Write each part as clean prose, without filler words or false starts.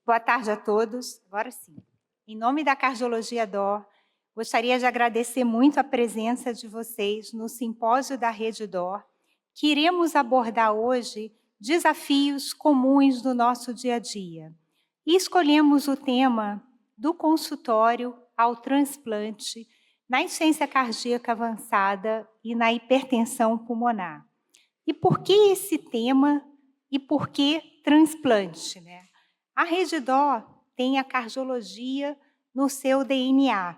Boa tarde a todos. Agora sim. Em nome da Cardiologia DOR, gostaria de agradecer muito a presença de vocês no simpósio da Rede DOR, que iremos abordar hoje desafios comuns do nosso dia a dia. E escolhemos o tema do consultório ao transplante na insuficiência cardíaca avançada e na hipertensão pulmonar. E por que esse tema e por que transplante, né? A Rede DOR tem a cardiologia no seu DNA.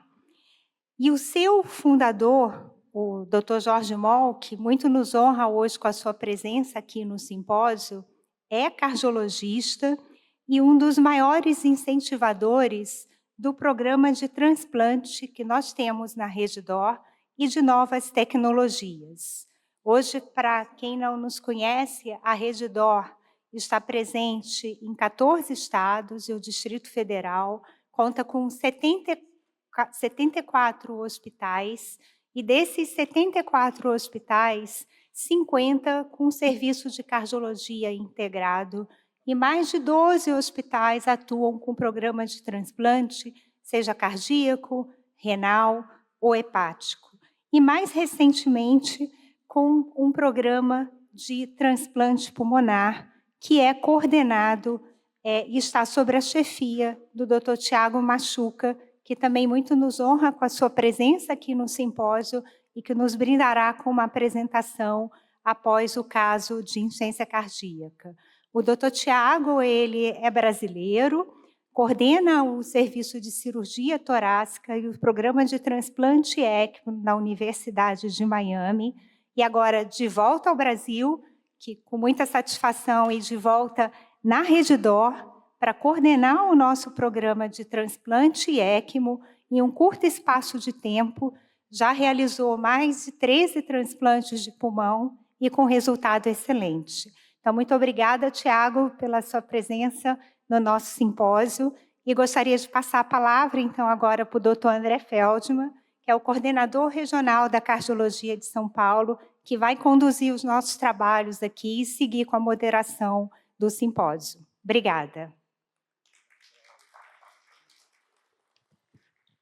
E o seu fundador, o Dr. Jorge Moll, que muito nos honra hoje com a sua presença aqui no simpósio, é cardiologista e um dos maiores incentivadores do programa de transplante que nós temos na Rede DOR e de novas tecnologias. Hoje, para quem não nos conhece, a Rede DOR está presente em 14 estados e o Distrito Federal, conta com 74 hospitais, e desses 74 hospitais, 50 com serviço de cardiologia integrado, e mais de 12 hospitais atuam com programa de transplante, seja cardíaco, renal ou hepático. E mais recentemente, com um programa de transplante pulmonar, que é coordenado e está sob a chefia do Dr. Tiago Machuca, que também muito nos honra com a sua presença aqui no simpósio e que nos brindará com uma apresentação após o caso de insuficiência cardíaca. O Dr. Tiago, ele é brasileiro, coordena o serviço de cirurgia torácica e o programa de transplante ECMO na Universidade de Miami, e agora de volta ao Brasil, que com muita satisfação e de volta na Rede DOR, para coordenar o nosso programa de transplante ECMO, em um curto espaço de tempo, já realizou mais de 13 transplantes de pulmão e com resultado excelente. Então, muito obrigada, Tiago, pela sua presença no nosso simpósio, e gostaria de passar a palavra, então, agora para o Dr. André Feldman, que é o coordenador regional da Cardiologia de São Paulo, que vai conduzir os nossos trabalhos aqui e seguir com a moderação do simpósio. Obrigada.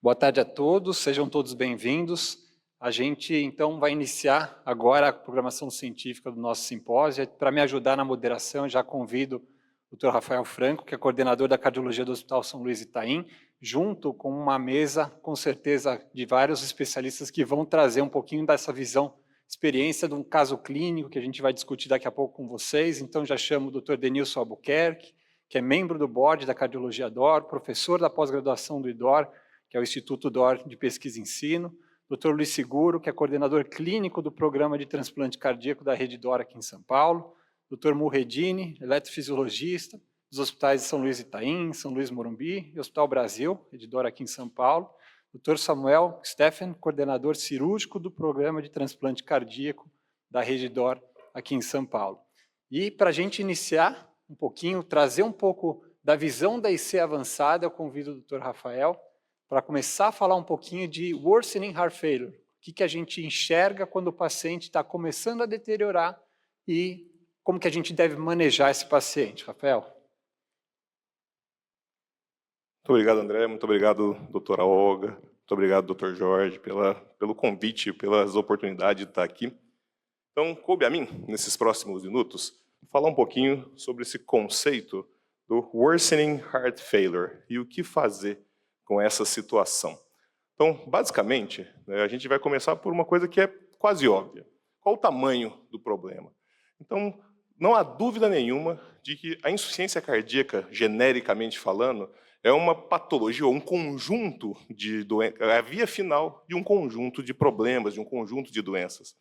Boa tarde a todos, sejam todos bem-vindos. A gente, então, vai iniciar agora a programação científica do nosso simpósio. Para me ajudar na moderação, eu já convido o Dr. Rafael Franco, que é coordenador da Cardiologia do Hospital São Luís Itaim, junto com uma mesa, com certeza, de vários especialistas que vão trazer um pouquinho dessa visão, experiência de um caso clínico que a gente vai discutir daqui a pouco com vocês. Então, já chamo o Dr. Denilson Albuquerque, que é membro do board da Cardiologia DOR, professor da pós-graduação do IDOR, que é o Instituto DOR de Pesquisa e Ensino, Dr. Luiz Seguro, que é coordenador clínico do Programa de Transplante Cardíaco da Rede DOR aqui em São Paulo, Dr. Murredini, eletrofisiologista dos hospitais de São Luís Itaim, São Luís Morumbi e Hospital Brasil, Rede DOR aqui em São Paulo, Dr. Samuel Steffen, coordenador cirúrgico do Programa de Transplante Cardíaco da Rede DOR aqui em São Paulo. E para a gente iniciar um pouquinho, trazer um pouco da visão da IC avançada, eu convido o Dr. Rafael para começar a falar um pouquinho de worsening heart failure, o que a gente enxerga quando o paciente está começando a deteriorar e como que a gente deve manejar esse paciente. Rafael. Muito obrigado, André, muito obrigado, doutora Olga, muito obrigado, doutor Jorge, pelo convite, pelas oportunidades de estar aqui. Então, coube a mim, nesses próximos minutos, falar um pouquinho sobre esse conceito do worsening heart failure e o que fazer com essa situação. Então, basicamente, a gente vai começar por uma coisa que é quase óbvia. Qual o tamanho do problema? Então, não há dúvida nenhuma de que a insuficiência cardíaca, genericamente falando, é uma patologia ou um conjunto de doenças, é a via final de um conjunto de problemas, de um conjunto de doenças.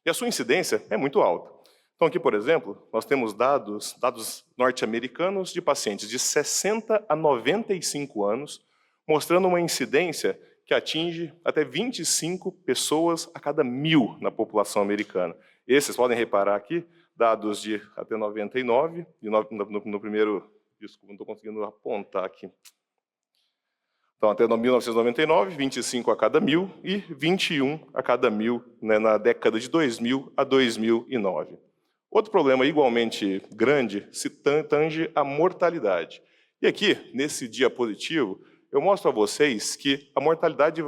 E a sua incidência é muito alta. Então, aqui, por exemplo, nós temos dados norte-americanos de pacientes de 60 a 95 anos, mostrando uma incidência que atinge até 25 pessoas a cada 1000 na população americana. Esses, podem reparar aqui, dados de até 99, no primeiro... Desculpa, não estou conseguindo apontar aqui. Então, até 1999, 25 a cada 1000 e 21 a cada 1000, né, na década de 2000 a 2009. Outro problema igualmente grande se tange a mortalidade. E aqui, nesse diapositivo, eu mostro a vocês que a mortalidade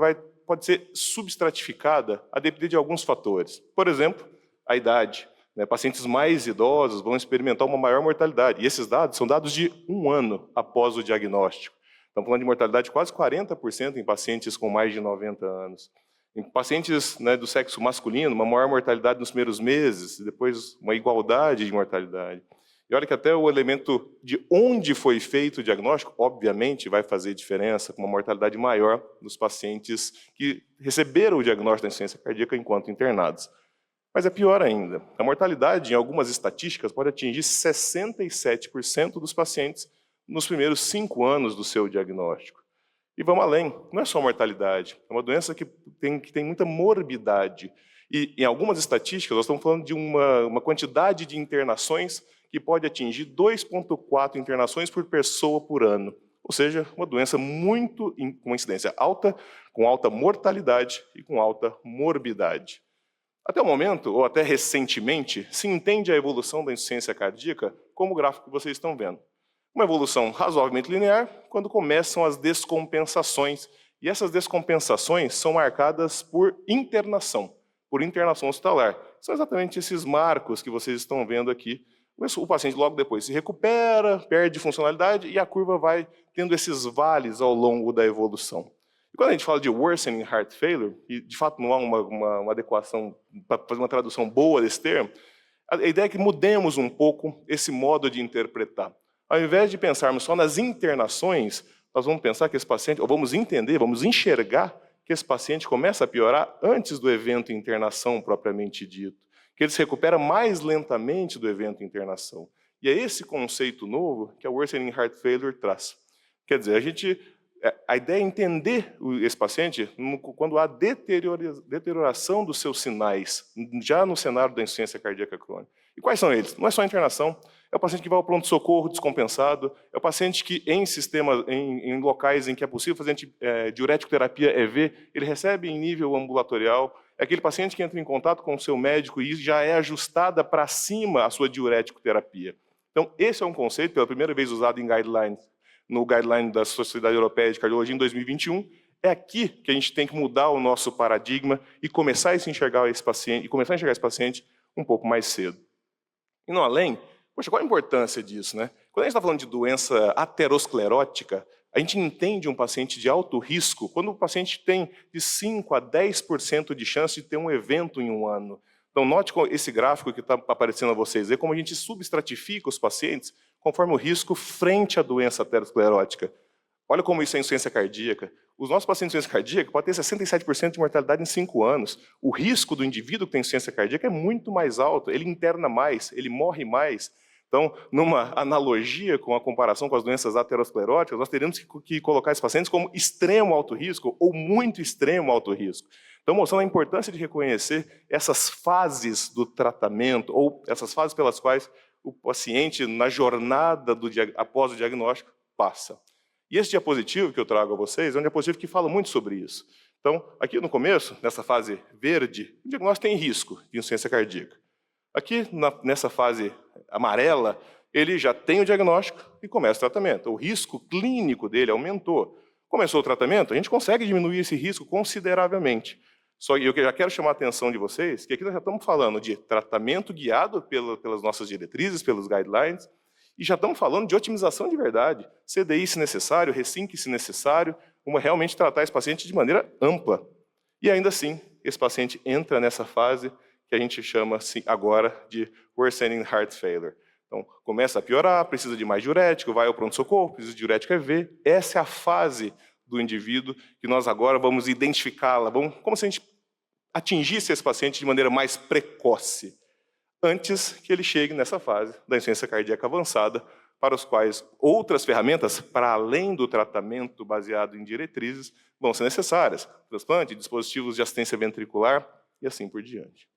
pode ser substratificada a depender de alguns fatores. Por exemplo, a idade. Pacientes mais idosos vão experimentar uma maior mortalidade. E esses dados são dados de 1 ano após o diagnóstico. Estamos falando de mortalidade de quase 40% em pacientes com mais de 90 anos. Em pacientes do sexo masculino, uma maior mortalidade nos primeiros meses, depois uma igualdade de mortalidade. E olha que até o elemento de onde foi feito o diagnóstico, obviamente, vai fazer diferença, com uma mortalidade maior nos pacientes que receberam o diagnóstico da insuficiência cardíaca enquanto internados. Mas é pior ainda. A mortalidade, em algumas estatísticas, pode atingir 67% dos pacientes nos primeiros 5 anos do seu diagnóstico. E vamos além, não é só mortalidade, é uma doença que tem muita morbidade. E em algumas estatísticas, nós estamos falando de uma quantidade de internações que pode atingir 2,4 internações por pessoa por ano. Ou seja, uma doença com uma incidência alta, com alta mortalidade e com alta morbidade. Até o momento, ou até recentemente, se entende a evolução da insuficiência cardíaca como o gráfico que vocês estão vendo. Uma evolução razoavelmente linear, quando começam as descompensações. E essas descompensações são marcadas por internação hospitalar. São exatamente esses marcos que vocês estão vendo aqui. O paciente logo depois se recupera, perde funcionalidade e a curva vai tendo esses vales ao longo da evolução. E quando a gente fala de worsening heart failure, e de fato não há uma adequação para fazer uma tradução boa desse termo, a ideia é que mudemos um pouco esse modo de interpretar. Ao invés de pensarmos só nas internações, nós vamos pensar que esse paciente, ou vamos entender, vamos enxergar que esse paciente começa a piorar antes do evento internação propriamente dito, que ele se recupera mais lentamente do evento internação. E é esse conceito novo que a worsening heart failure traz. Quer dizer, a ideia é entender esse paciente quando há deterioração dos seus sinais, já no cenário da insuficiência cardíaca crônica. E quais são eles? Não é só a internação, é o paciente que vai ao pronto-socorro descompensado, é o paciente que em locais em que é possível fazer diurético terapia EV, ele recebe em nível ambulatorial, é aquele paciente que entra em contato com o seu médico e já é ajustada para cima a sua diurético terapia. Então, esse é um conceito, pela primeira vez usado em guidelines, no guideline da Sociedade Europeia de Cardiologia em 2021, é aqui que a gente tem que mudar o nosso paradigma e começar a enxergar esse paciente um pouco mais cedo. E não além, poxa, qual a importância disso, né? Quando a gente está falando de doença aterosclerótica, a gente entende um paciente de alto risco quando o paciente tem de 5 a 10% de chance de ter um evento em 1 ano. Então, note esse gráfico que está aparecendo a vocês, como a gente substratifica os pacientes conforme o risco frente à doença aterosclerótica. Olha como isso é insuficiência cardíaca. Os nossos pacientes de insuficiência cardíaca podem ter 67% de mortalidade em 5 anos. O risco do indivíduo que tem insuficiência cardíaca é muito mais alto, ele interna mais, ele morre mais. Então, numa analogia com a comparação com as doenças ateroscleróticas, nós teríamos que colocar esses pacientes como extremo alto risco ou muito extremo alto risco. Então, mostrando a importância de reconhecer essas fases do tratamento ou essas fases pelas quais o paciente, na jornada após o diagnóstico, passa. E esse diapositivo que eu trago a vocês é um diapositivo que fala muito sobre isso. Então, aqui no começo, nessa fase verde, o diagnóstico tem risco de insuficiência cardíaca. Aqui, nessa fase amarela, ele já tem o diagnóstico e começa o tratamento. O risco clínico dele aumentou. Começou o tratamento, a gente consegue diminuir esse risco consideravelmente. Só que eu já quero chamar a atenção de vocês que aqui nós já estamos falando de tratamento guiado pelas nossas diretrizes, pelos guidelines, e já estamos falando de otimização de verdade. CDI se necessário, Resync se necessário, realmente tratar esse paciente de maneira ampla. E ainda assim, esse paciente entra nessa fase que a gente chama assim, agora de worsening heart failure. Então, começa a piorar, precisa de mais diurético, vai ao pronto-socorro, precisa de diurético EV. Essa é a fase do indivíduo que nós agora vamos identificá-la, como se a gente atingisse esse paciente de maneira mais precoce, antes que ele chegue nessa fase da insuficiência cardíaca avançada, para os quais outras ferramentas, para além do tratamento baseado em diretrizes, vão ser necessárias. Transplante, dispositivos de assistência ventricular e assim por diante.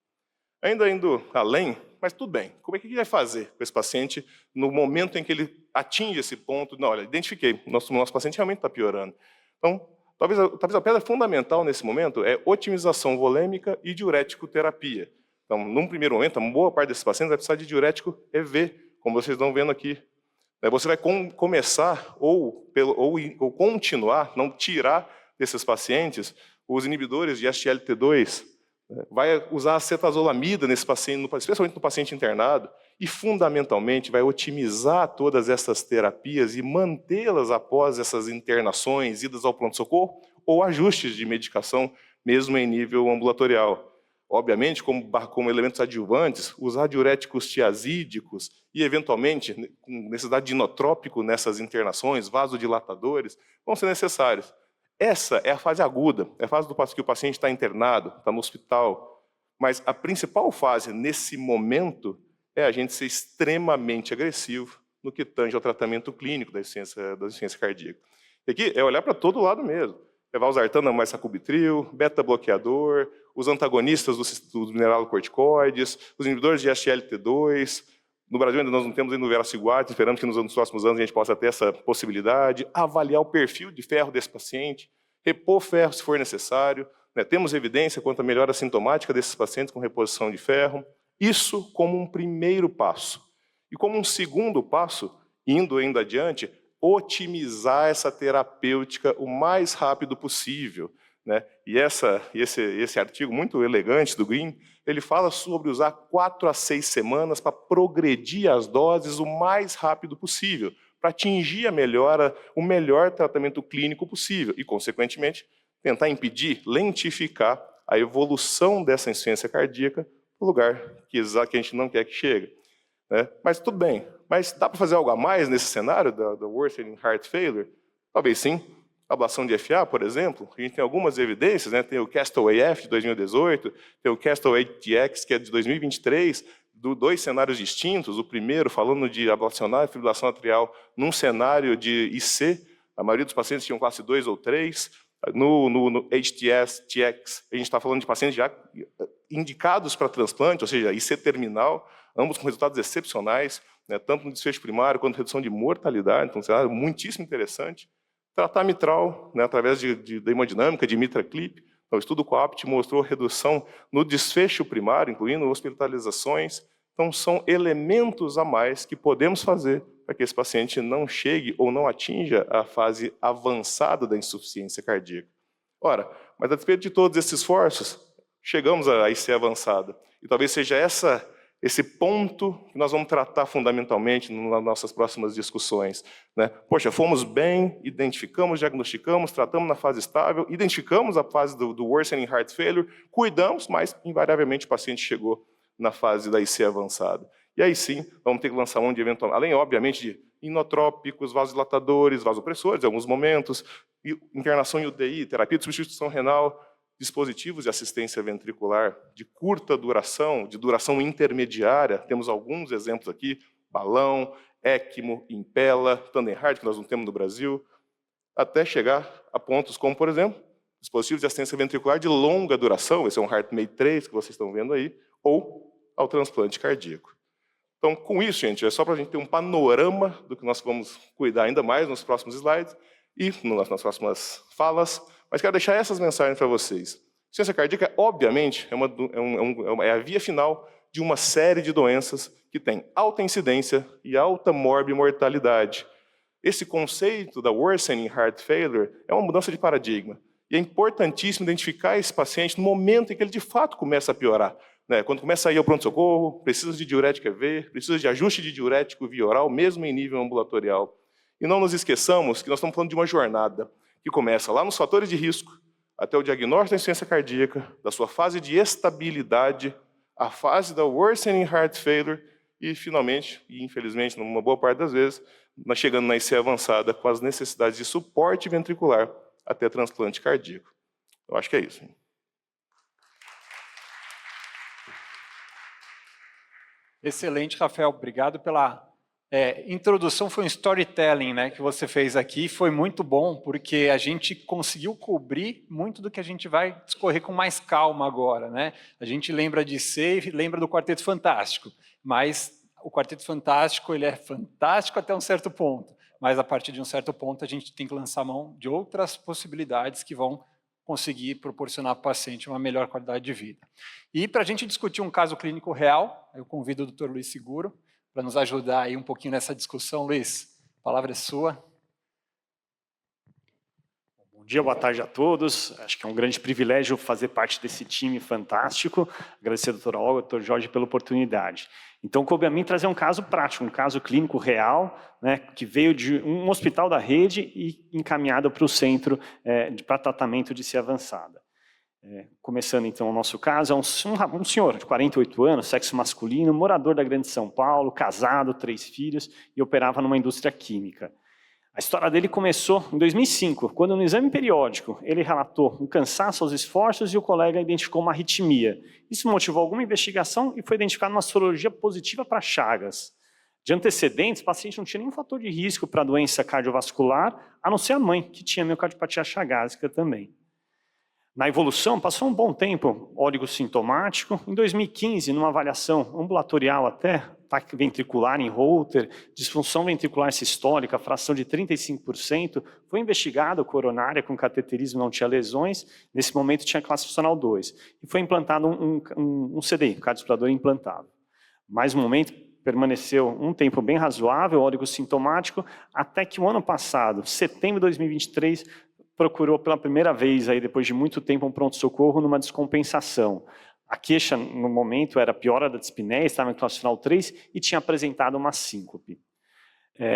Ainda indo além, mas tudo bem, como é que a gente vai fazer com esse paciente no momento em que ele atinge esse ponto? Não, olha, identifiquei, nosso paciente realmente está piorando. Então, talvez a pedra fundamental nesse momento é otimização volêmica e diurético terapia. Então, num primeiro momento, a boa parte desses pacientes vai precisar de diurético EV, como vocês estão vendo aqui Você vai começar ou continuar, não tirar desses pacientes os inibidores de SGLT2, vai usar acetazolamida nesse paciente, especialmente no paciente internado, e fundamentalmente vai otimizar todas essas terapias e mantê-las após essas internações, idas ao pronto-socorro ou ajustes de medicação, mesmo em nível ambulatorial. Obviamente, como elementos adjuvantes, usar diuréticos tiazídicos e, eventualmente, com necessidade de inotrópico nessas internações, vasodilatadores, vão ser necessários. Essa é a fase aguda, é a fase do que o paciente está internado, está no hospital. Mas a principal fase, nesse momento, é a gente ser extremamente agressivo no que tange ao tratamento clínico da insuficiência cardíaca. E aqui é olhar para todo lado mesmo. É valsartana mais sacubitril, beta-bloqueador, os antagonistas dos mineralocorticoides, os inibidores de SGLT2. No Brasil ainda nós não temos ainda o vericiguat, esperamos que nos próximos anos a gente possa ter essa possibilidade. Avaliar o perfil de ferro desse paciente, repor ferro se for necessário. Temos evidência quanto à melhora sintomática desses pacientes com reposição de ferro. Isso como um primeiro passo. E como um segundo passo, indo ainda adiante, otimizar essa terapêutica o mais rápido possível. E esse artigo muito elegante do Green, ele fala sobre usar 4 a 6 semanas para progredir as doses o mais rápido possível, para atingir a melhora, o melhor tratamento clínico possível e, consequentemente, tentar impedir, lentificar a evolução dessa insuficiência cardíaca para o lugar que a gente não quer que chegue. Mas tudo bem. Mas dá para fazer algo a mais nesse cenário da worsening heart failure? Talvez sim. Ablação de FA, por exemplo, a gente tem algumas evidências, tem o Castaway-F de 2018, tem o Castaway-TX, que é de 2023, dois cenários distintos. O primeiro, falando de ablacionar a fibrilação atrial num cenário de IC, a maioria dos pacientes tinham classe 2 ou 3. No HTS-TX, a gente está falando de pacientes já indicados para transplante, ou seja, IC terminal, ambos com resultados excepcionais, tanto no desfecho primário quanto redução de mortalidade, então um cenário muitíssimo interessante. Tratar mitral, através da hemodinâmica, de MitraClip. O estudo COAPT mostrou redução no desfecho primário, incluindo hospitalizações. Então, são elementos a mais que podemos fazer para que esse paciente não chegue ou não atinja a fase avançada da insuficiência cardíaca. Ora, mas a despeito de todos esses esforços, chegamos à IC avançada. E talvez seja esse ponto que nós vamos tratar fundamentalmente nas nossas próximas discussões. Poxa, fomos bem, identificamos, diagnosticamos, tratamos na fase estável, identificamos a fase do worsening heart failure, cuidamos, mas invariavelmente o paciente chegou na fase da IC avançada. E aí sim, vamos ter que lançar mão de eventual, além, obviamente, de inotrópicos, vasodilatadores, vasopressores, em alguns momentos, internação em UTI, terapia de substituição renal, dispositivos de assistência ventricular de curta duração, de duração intermediária, temos alguns exemplos aqui, balão, ECMO, Impella, Tandem Heart, que nós não temos no Brasil, até chegar a pontos como, por exemplo, dispositivos de assistência ventricular de longa duração, esse é um HeartMate 3 que vocês estão vendo aí, ou ao transplante cardíaco. Então, com isso, gente, é só para a gente ter um panorama do que nós vamos cuidar ainda mais nos próximos slides e nas próximas falas, mas quero deixar essas mensagens para vocês. Insuficiência cardíaca, obviamente, é a via final de uma série de doenças que tem alta incidência e alta morbimortalidade. Esse conceito da worsening heart failure é uma mudança de paradigma. E é importantíssimo identificar esse paciente no momento em que ele, de fato, começa a piorar. Quando começa a ir ao pronto-socorro, precisa de diurético EV, precisa de ajuste de diurético via oral, mesmo em nível ambulatorial. E não nos esqueçamos que nós estamos falando de uma jornada que começa lá nos fatores de risco, até o diagnóstico da insuficiência cardíaca, da sua fase de estabilidade, a fase da worsening heart failure e, finalmente, e infelizmente, numa boa parte das vezes, nós chegando na IC avançada com as necessidades de suporte ventricular até transplante cardíaco. Eu acho que é isso. Excelente, Rafael. Obrigado pela introdução. Foi um storytelling, que você fez aqui. Foi muito bom, porque a gente conseguiu cobrir muito do que a gente vai discorrer com mais calma agora. A gente lembra de ser e lembra do Quarteto Fantástico, mas o Quarteto Fantástico ele é fantástico até um certo ponto, mas a partir de um certo ponto a gente tem que lançar mão de outras possibilidades que vão conseguir proporcionar para o paciente uma melhor qualidade de vida. E para a gente discutir um caso clínico real, eu convido o Dr. Luiz Seguro para nos ajudar aí um pouquinho nessa discussão. Luiz, A palavra é sua. Bom dia, boa tarde a todos. Acho que é um grande privilégio fazer parte desse time fantástico. Agradecer ao doutor Olga, ao doutor Jorge pela oportunidade. Então, coube a mim trazer um caso prático, um caso clínico real, né, que veio de um hospital da rede e encaminhado para o centro para tratamento de C avançada. Começando então o nosso caso, é um senhor de 48 anos, sexo masculino, morador da Grande São Paulo, casado, 3 filhos e operava numa indústria química. A história dele começou em 2005, quando no exame periódico ele relatou um cansaço aos esforços e o colega identificou uma arritmia. Isso motivou alguma investigação e foi identificada uma sorologia positiva para Chagas. De antecedentes, o paciente não tinha nenhum fator de risco para doença cardiovascular, a não ser a mãe, que tinha miocardiopatia chagásica também. Na evolução, passou um bom tempo oligosintomático. Em 2015, numa avaliação ambulatorial até, ataque ventricular em Holter, disfunção ventricular sistólica, fração de 35%, foi investigado coronária com cateterismo, não tinha lesões, nesse momento tinha classe funcional 2, e foi implantado um CDI, cardioexplorador implantável. Mais um momento, permaneceu um tempo bem razoável, oligosintomático, até que o ano passado, setembro de 2023, procurou pela primeira vez, aí, depois de muito tempo, um pronto-socorro numa descompensação. A queixa, no momento, era piora da dispneia, estava em classe funcional 3 e tinha apresentado uma síncope.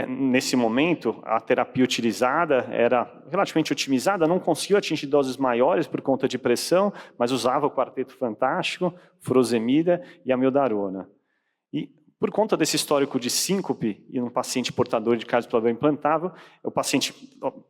Nesse momento, a terapia utilizada era relativamente otimizada, não conseguiu atingir doses maiores por conta de pressão, mas usava o quarteto fantástico, furosemida e amiodarona. E, por conta desse histórico de síncope e um paciente portador de cardioexplorador implantável, o paciente,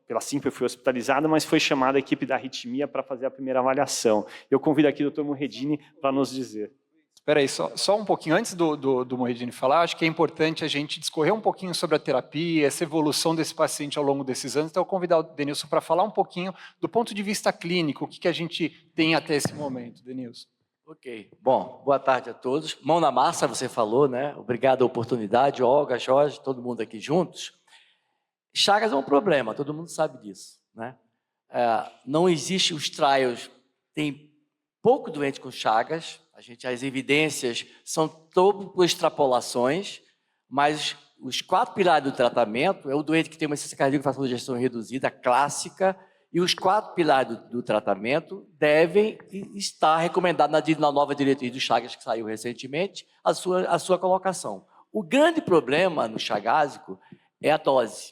pela síncope, foi hospitalizado, mas foi chamada a equipe da arritmia para fazer a primeira avaliação. Eu convido aqui o Dr. Murredini para nos dizer. Espera aí, só um pouquinho, antes do Murredini falar, acho que é importante a gente discorrer um pouquinho sobre a terapia, essa evolução desse paciente ao longo desses anos. Então, eu vou convidar o Denilson para falar um pouquinho do ponto de vista clínico, o que a gente tem até esse momento, Denilson. Ok. Bom, boa tarde a todos. Mão na massa, você falou, né? Obrigado a oportunidade, Olga, Jorge, todo mundo aqui juntos. Chagas é um problema, todo mundo sabe disso, né? Não existe os trials, tem pouco doente com Chagas, as evidências são todo por extrapolações, mas os 4 pilares do tratamento é o doente que tem uma insuficiência cardíaca com fração de ejeção reduzida, clássica, e os 4 pilares do tratamento devem estar recomendados na nova diretriz do Chagas, que saiu recentemente, a sua colocação. O grande problema no chagásico é a dose,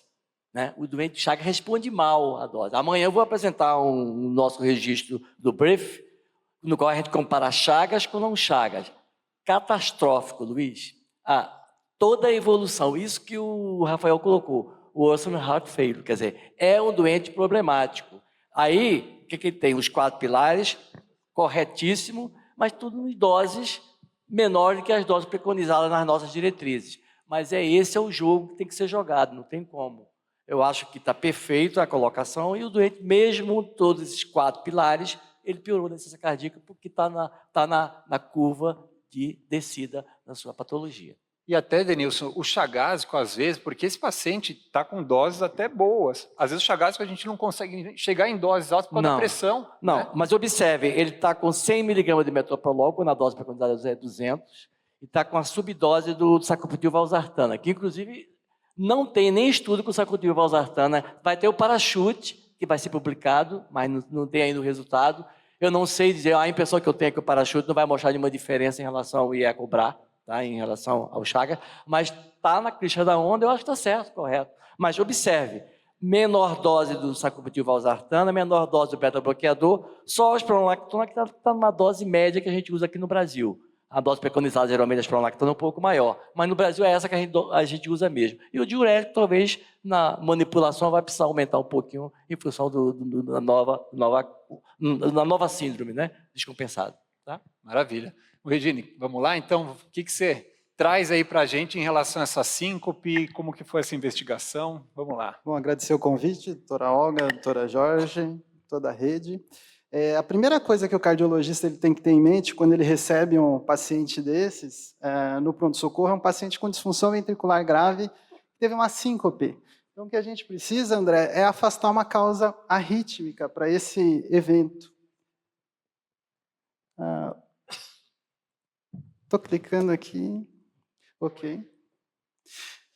né? O doente Chagas responde mal à dose. Amanhã eu vou apresentar um nosso registro do brief, no qual a gente compara Chagas com não Chagas. Catastrófico, Luiz. Toda a evolução, isso que o Rafael colocou, o worsening heart failure, quer dizer, é um doente problemático. Aí, o que ele tem? Os 4 pilares, corretíssimo, mas tudo em doses menores do que as doses preconizadas nas nossas diretrizes. Mas esse é o jogo que tem que ser jogado, não tem como. Eu acho que está perfeito a colocação e o doente, mesmo todos esses 4 pilares, ele piorou na insuficiência cardíaca porque está na curva de descida da sua patologia. E até, Denilson, o chagásico, às vezes, porque esse paciente está com doses até boas. Às vezes o chagásico a gente não consegue chegar em doses altas por causa da pressão. Não, né? Mas observe, ele está com 100 mg de metoprolol, quando a dose preconizada é 200, e está com a subdose do sacubitril valsartana, que inclusive não tem nem estudo com o sacubitril valsartana. Vai ter o parachute, que vai ser publicado, mas não tem ainda o resultado. Eu não sei dizer, a impressão que eu tenho é que o parachute não vai mostrar nenhuma diferença em relação ao IECO-BRA, tá, em relação ao Chagas, mas está na crista da onda, eu acho que está certo, correto. Mas observe, menor dose do sacubitril valsartana, menor dose do beta-bloqueador, só a espironolactona que está numa dose média que a gente usa aqui no Brasil. A dose preconizada, geralmente, da espironolactona é um pouco maior, mas no Brasil é essa que a gente usa mesmo. E o diurético, talvez, na manipulação, vai precisar aumentar um pouquinho em função da nova síndrome, né? Descompensada. Tá? Maravilha. Regine, vamos lá? Então, o que você traz aí para a gente em relação a essa síncope, como que foi essa investigação? Vamos lá. Bom, agradecer o convite, doutora Olga, doutora Jorge, toda a rede. A primeira coisa que o cardiologista ele tem que ter em mente quando ele recebe um paciente desses no pronto-socorro é um paciente com disfunção ventricular grave que teve uma síncope. Então, o que a gente precisa, André, é afastar uma causa arrítmica para esse evento. Estou clicando aqui. Ok.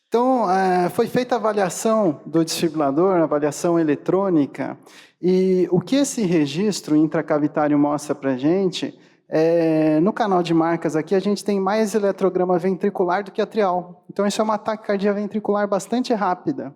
Então, foi feita a avaliação do desfibrilador, a avaliação eletrônica, e o que esse registro intracavitário mostra para a gente, no canal de marcas aqui, a gente tem mais eletrograma ventricular do que atrial. Então, isso é uma taquicardia ventricular bastante rápida.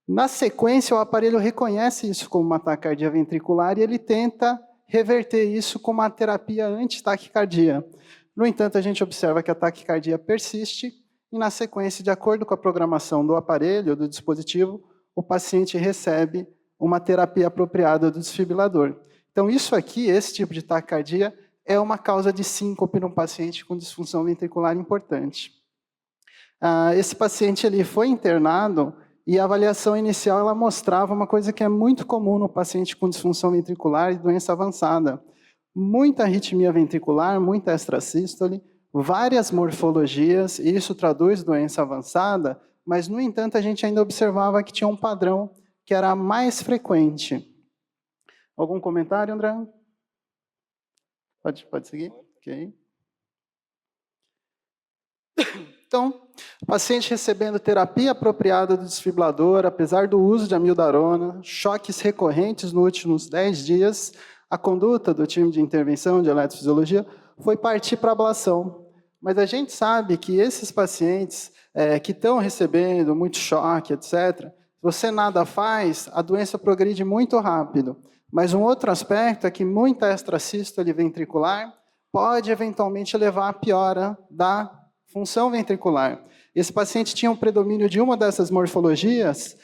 Na sequência, o aparelho reconhece isso como uma taquicardia ventricular e ele tenta reverter isso com uma terapia anti-taquicardia. No entanto, a gente observa que a taquicardia persiste e, na sequência, de acordo com a programação do aparelho, do dispositivo, o paciente recebe uma terapia apropriada do desfibrilador. Então, isso aqui, esse tipo de taquicardia, é uma causa de síncope num paciente com disfunção ventricular importante. Esse paciente ele foi internado e a avaliação inicial ela mostrava uma coisa que é muito comum no paciente com disfunção ventricular e doença avançada. Muita arritmia ventricular, muita extrasístole, várias morfologias, e isso traduz doença avançada, mas, no entanto, a gente ainda observava que tinha um padrão que era mais frequente. Algum comentário, André? Pode seguir? Ok. Então, o paciente recebendo terapia apropriada do desfibrilador, apesar do uso de amiodarona, choques recorrentes nos últimos 10 dias, a conduta do time de intervenção de eletrofisiologia foi partir para a ablação. Mas a gente sabe que esses pacientes que estão recebendo muito choque, etc., se você nada faz, a doença progride muito rápido. Mas um outro aspecto é que muita extrasístole ventricular pode eventualmente levar à piora da função ventricular. Esse paciente tinha um predomínio de uma dessas morfologias.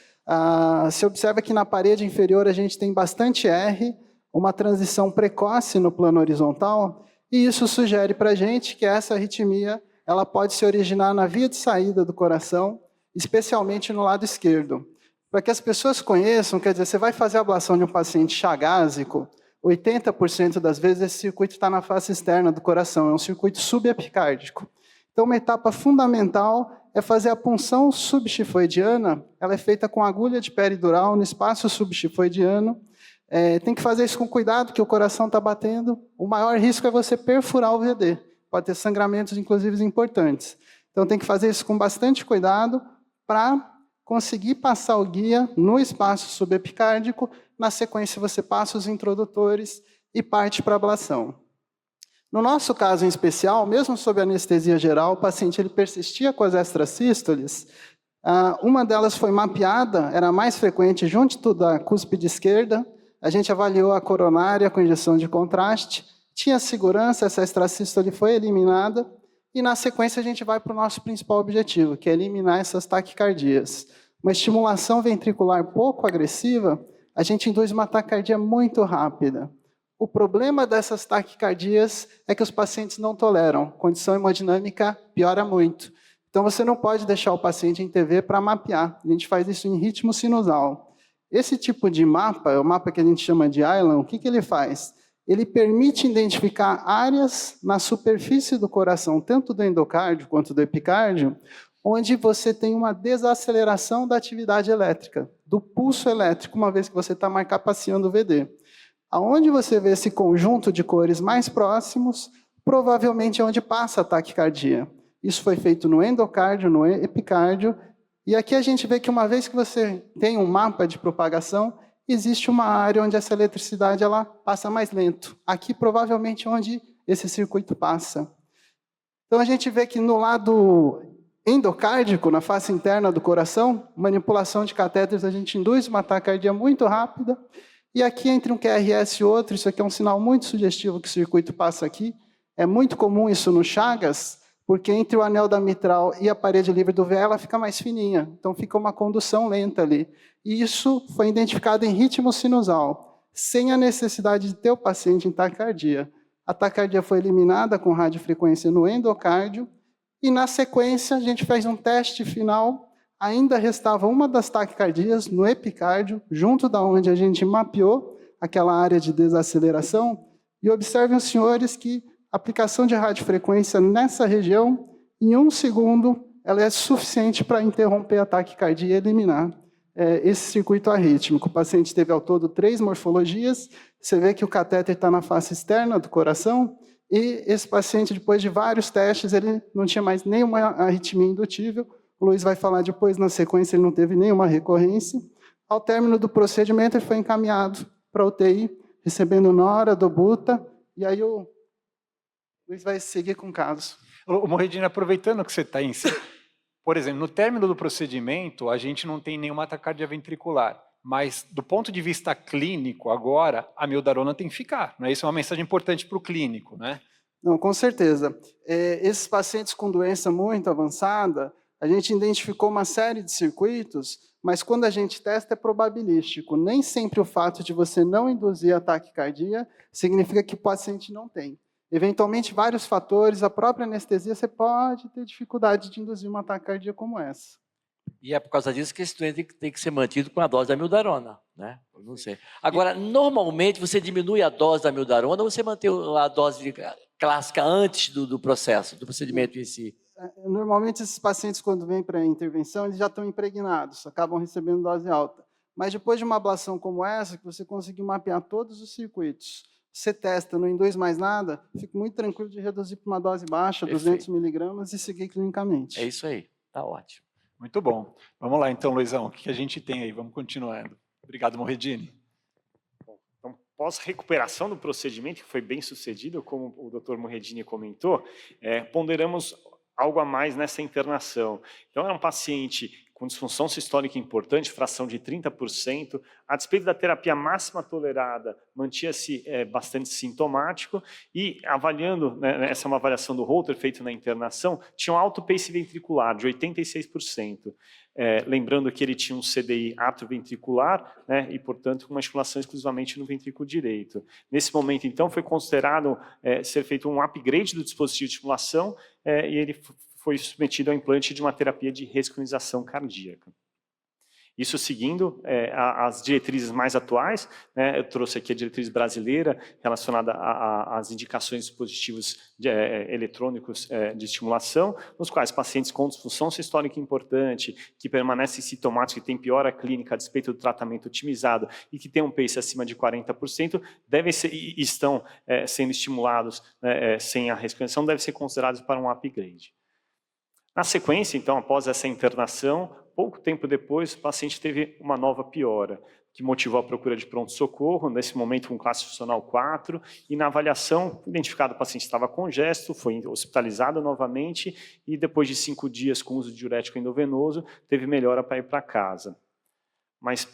Se observa que na parede inferior a gente tem bastante R, uma transição precoce no plano horizontal, e isso sugere para a gente que essa arritmia ela pode se originar na via de saída do coração, especialmente no lado esquerdo. Para que as pessoas conheçam, quer dizer, você vai fazer a ablação de um paciente chagásico, 80% das vezes esse circuito está na face externa do coração, é um circuito subepicárdico. Então, uma etapa fundamental é fazer a punção subxifoidiana, ela é feita com agulha de peridural no espaço subxifoidiano. Tem que fazer isso com cuidado, porque o coração está batendo. O maior risco é você perfurar o VD. Pode ter sangramentos, inclusive, importantes. Então, tem que fazer isso com bastante cuidado para conseguir passar o guia no espaço subepicárdico. Na sequência, você passa os introdutores e parte para a ablação. No nosso caso em especial, mesmo sob anestesia geral, o paciente ele persistia com as extrasístoles. Uma delas foi mapeada, era mais frequente junto da cúspide esquerda. A gente avaliou a coronária com injeção de contraste, tinha segurança, essa extrasístole foi eliminada, e na sequência a gente vai para o nosso principal objetivo, que é eliminar essas taquicardias. Uma estimulação ventricular pouco agressiva, a gente induz uma taquicardia muito rápida. O problema dessas taquicardias é que os pacientes não toleram, condição hemodinâmica piora muito. Então você não pode deixar o paciente em TV para mapear, a gente faz isso em ritmo sinusal. Esse tipo de mapa, é o mapa que a gente chama de Island, o que ele faz? Ele permite identificar áreas na superfície do coração, tanto do endocárdio quanto do epicárdio, onde você tem uma desaceleração da atividade elétrica, do pulso elétrico, uma vez que você está marcapaciando o VD. Aonde você vê esse conjunto de cores mais próximos, provavelmente é onde passa a taquicardia. Isso foi feito no endocárdio, no epicárdio, e aqui a gente vê que uma vez que você tem um mapa de propagação, existe uma área onde essa eletricidade ela passa mais lento. Aqui provavelmente é onde esse circuito passa. Então a gente vê que no lado endocárdico, na face interna do coração, manipulação de catéteres, a gente induz uma taquicardia muito rápida, e aqui entre um QRS e outro, isso aqui é um sinal muito sugestivo que o circuito passa aqui. É muito comum isso no Chagas, porque entre o anel da mitral e a parede livre do VE, ela fica mais fininha. Então fica uma condução lenta ali. E isso foi identificado em ritmo sinusal, sem a necessidade de ter o paciente em taquicardia. A taquicardia foi eliminada com radiofrequência no endocárdio, e na sequência a gente fez um teste final. Ainda restava uma das taquicardias no epicárdio, junto da onde a gente mapeou aquela área de desaceleração. E observem os senhores que a aplicação de radiofrequência nessa região, em 1 segundo, ela é suficiente para interromper a taquicardia e eliminar esse circuito arrítmico. O paciente teve ao todo 3 morfologias. Você vê que o catéter está na face externa do coração, e esse paciente, depois de vários testes, ele não tinha mais nenhuma arritmia indutível. O Luiz vai falar depois, na sequência, ele não teve nenhuma recorrência. Ao término do procedimento, ele foi encaminhado para a UTI, recebendo nora, dobuta, e aí o Luiz vai seguir com o caso. Ô, Mohedini, aproveitando que você está em... Por exemplo, no término do procedimento, a gente não tem nenhuma taquicardia ventricular, mas do ponto de vista clínico, agora, a amiodarona tem que ficar, não é? Isso é uma mensagem importante para o clínico, né? Não, com certeza. Esses pacientes com doença muito avançada, a gente identificou uma série de circuitos, mas quando a gente testa é probabilístico. Nem sempre o fato de você não induzir a taquicardia significa que o paciente não tem. Eventualmente, vários fatores, a própria anestesia, você pode ter dificuldade de induzir uma taquicardia como essa. E é por causa disso que esse doente tem que ser mantido com a dose da amiodarona, né? Eu não sei. Agora, normalmente, você diminui a dose da amiodarona ou você mantém a dose clássica antes do processo, do procedimento em si? Normalmente, esses pacientes, quando vêm para a intervenção, eles já estão impregnados, acabam recebendo dose alta. Mas depois de uma ablação como essa, que você conseguiu mapear todos os circuitos, você testa, não induz mais nada, fico muito tranquilo de reduzir para uma dose baixa, Perfeito. 200 miligramas, e seguir clinicamente. É isso aí, tá ótimo. Muito bom. Vamos lá, então, Luizão, o que a gente tem aí? Vamos continuando. Obrigado, Mohedini. Então, pós-recuperação do procedimento, que foi bem sucedido, como o Dr. Mohedini comentou, ponderamos algo a mais nessa internação. Então, era um paciente com disfunção sistólica importante, fração de 30%, a despeito da terapia máxima tolerada, mantinha-se bastante sintomático, e avaliando, né, essa é uma avaliação do Holter, feita na internação, tinha um alto pace ventricular, de 86%. Lembrando que ele tinha um CDI atrioventricular, né, e, portanto, com uma estimulação exclusivamente no ventrículo direito. Nesse momento, então, foi considerado ser feito um upgrade do dispositivo de estimulação, e ele foi submetido ao implante de uma terapia de ressincronização cardíaca. Isso seguindo as diretrizes mais atuais, né, eu trouxe aqui a diretriz brasileira relacionada às indicações de dispositivos eletrônicos de estimulação, nos quais pacientes com disfunção sistólica importante, que permanecem sintomáticos e têm piora clínica a despeito do tratamento otimizado e que têm um pace acima de 40%, estão sendo estimulados, né, sem a ressincronização, devem ser considerados para um upgrade. Na sequência, então, após essa internação, pouco tempo depois, o paciente teve uma nova piora, que motivou a procura de pronto-socorro, nesse momento com classe funcional 4, e na avaliação, identificado o paciente estava congesto, foi hospitalizado novamente, e depois de 5 dias com uso de diurético endovenoso, teve melhora para ir para casa. Mas,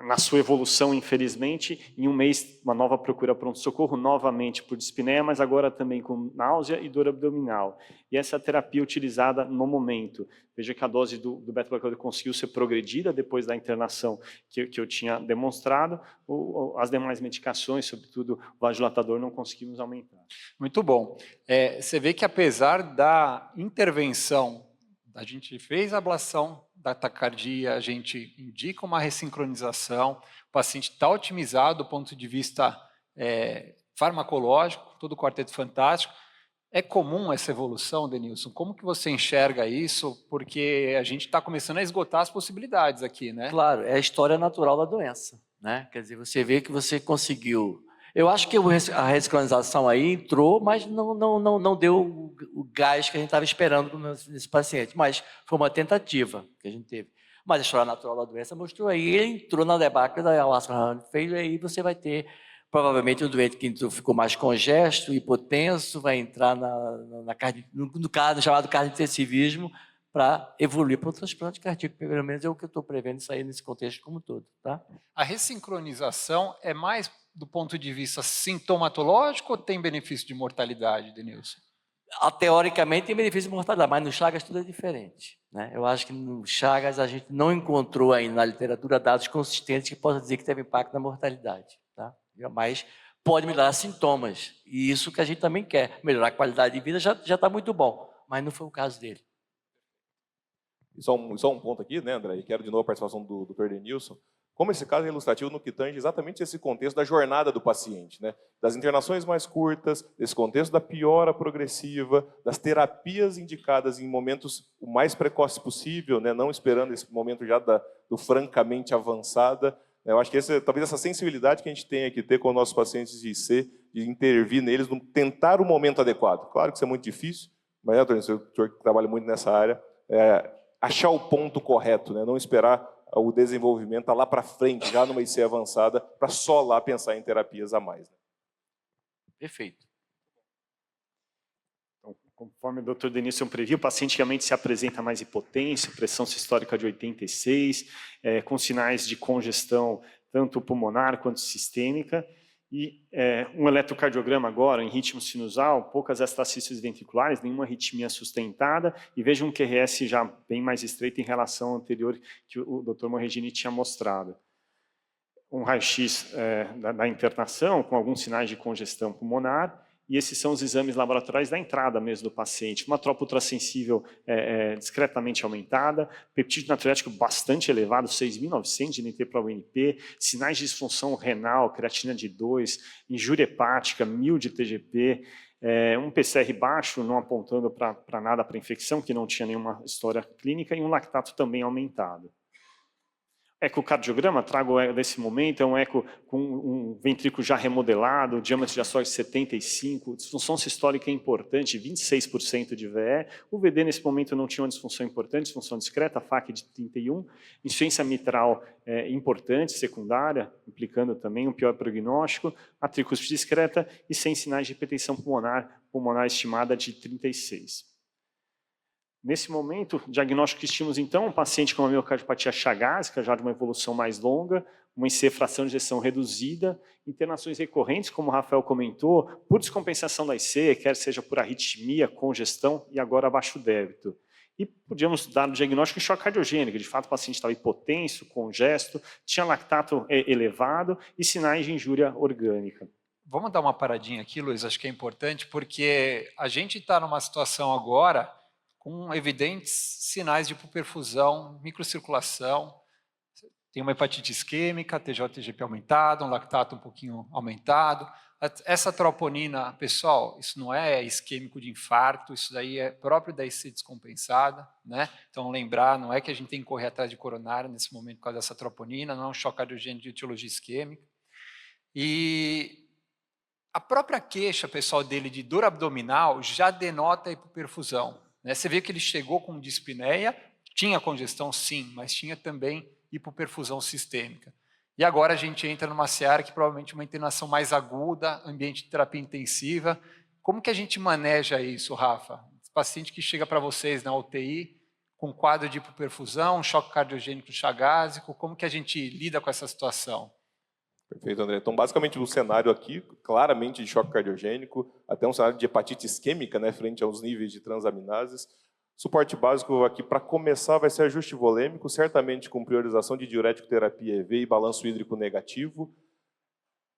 na sua evolução, infelizmente, em um mês, uma nova procura pronto-socorro, novamente por dispneia, mas agora também com náusea e dor abdominal. E essa terapia utilizada no momento. Veja que a dose do beta-bloqueador conseguiu ser progredida depois da internação que eu tinha demonstrado, as demais medicações, sobretudo o vasodilatador, não conseguimos aumentar. Muito bom. Você vê que apesar da intervenção, a gente fez a ablação da taquicardia, a gente indica uma ressincronização, o paciente está otimizado do ponto de vista farmacológico, todo o quarteto fantástico. É comum essa evolução, Denilson? Como que você enxerga isso? Porque a gente está começando a esgotar as possibilidades aqui, né? Claro, é a história natural da doença, né? Quer dizer, você vê que você conseguiu... Eu acho que a ressincronização aí entrou, mas não deu o gás que a gente estava esperando nesse paciente. Mas foi uma tentativa que a gente teve. Mas a história natural da doença mostrou aí, ele entrou na debacle da Alzheimer, e aí você vai ter, provavelmente, um doente que ficou mais congesto, hipotenso, vai entrar no caso chamado cardiointensivismo, para evoluir para o transplante cardíaco. Pelo menos é o que eu estou prevendo isso aí nesse contexto como um todo. Tá? A ressincronização é mais do ponto de vista sintomatológico ou tem benefício de mortalidade, Denilson? Teoricamente tem benefício de mortalidade, mas no Chagas tudo é diferente. Né? Eu acho que no Chagas a gente não encontrou ainda na literatura dados consistentes que possam dizer que teve impacto na mortalidade. Tá? Mas pode melhorar sintomas, e isso que a gente também quer. Melhorar a qualidade de vida já está muito bom, mas não foi o caso dele. Só um ponto aqui, né, André? E quero de novo a participação do Dr. Denilson. Como esse caso é ilustrativo no que tange exatamente esse contexto da jornada do paciente, né? Das internações mais curtas, desse contexto da piora progressiva, das terapias indicadas em momentos o mais precoce possível, né? Não esperando esse momento já do francamente avançada. Eu acho que talvez essa sensibilidade que a gente tenha que ter com os nossos pacientes de IC, de intervir neles, tentar o momento adequado. Claro que isso é muito difícil, mas, né, doutor, o senhor trabalha muito nessa área, achar o ponto correto, né? Não esperar o desenvolvimento lá para frente, já numa IC avançada, para só lá pensar em terapias a mais. Né? Perfeito. Então, conforme o Dr. Denilson previu, o paciente realmente se apresenta mais hipotência, pressão sistólica de 86, com sinais de congestão tanto pulmonar quanto sistêmica, e um eletrocardiograma agora em ritmo sinusal, poucas extracícios ventriculares, nenhuma arritmia sustentada, e veja um QRS já bem mais estreito em relação ao anterior que o Dr. Morregini tinha mostrado. Um raio-x da internação, com alguns sinais de congestão pulmonar, e esses são os exames laboratoriais da entrada mesmo do paciente. Uma tropa ultrassensível discretamente aumentada, peptídeo natriurético bastante elevado, 6.900 de NT para UNP, sinais de disfunção renal, creatina de 2, injúria hepática, 1.000 de TGP, um PCR baixo, não apontando para nada para infecção, que não tinha nenhuma história clínica, e um lactato também aumentado. Ecocardiograma, trago nesse momento, é um eco com um ventrículo já remodelado, diâmetro diastólico 75, disfunção sistólica importante, 26% de VE, o VD nesse momento não tinha uma disfunção importante, disfunção discreta, FAC de 31, insuficiência mitral importante, secundária, implicando também um pior prognóstico, a tricúspide discreta e sem sinais de hipertensão pulmonar estimada de 36. Nesse momento, o diagnóstico que tínhamos, então, um paciente com uma miocardiopatia chagásica, já de uma evolução mais longa, uma IC fração de ejeção reduzida, internações recorrentes, como o Rafael comentou, por descompensação da IC, quer seja por arritmia, congestão e agora baixo débito. E podíamos dar o diagnóstico em choque cardiogênico, de fato o paciente estava hipotenso, congesto, tinha lactato elevado e sinais de injúria orgânica. Vamos dar uma paradinha aqui, Luiz, acho que é importante, porque a gente está numa situação agora com evidentes sinais de hipoperfusão, microcirculação, tem uma hepatite isquêmica, TJ-TGP aumentado, um lactato um pouquinho aumentado. Essa troponina, pessoal, isso não é isquêmico de infarto, isso daí é próprio da IC descompensada, né? Então lembrar, não é que a gente tem que correr atrás de coronária nesse momento por causa dessa troponina, não é um choque cardiogênico de etiologia isquêmica. E a própria queixa, pessoal, dele de dor abdominal já denota a hipoperfusão. Você vê que ele chegou com dispneia, tinha congestão sim, mas tinha também hipoperfusão sistêmica. E agora a gente entra numa seara que provavelmente é uma internação mais aguda, ambiente de terapia intensiva. Como que a gente maneja isso, Rafa? Esse paciente que chega para vocês na UTI com quadro de hipoperfusão, choque cardiogênico chagásico, como que a gente lida com essa situação? Perfeito, André. Então, basicamente, o cenário aqui, claramente de choque cardiogênico, até um cenário de hepatite isquêmica, né, frente aos níveis de transaminases. Suporte básico aqui, para começar, vai ser ajuste volêmico, certamente com priorização de diurético, terapia EV e balanço hídrico negativo.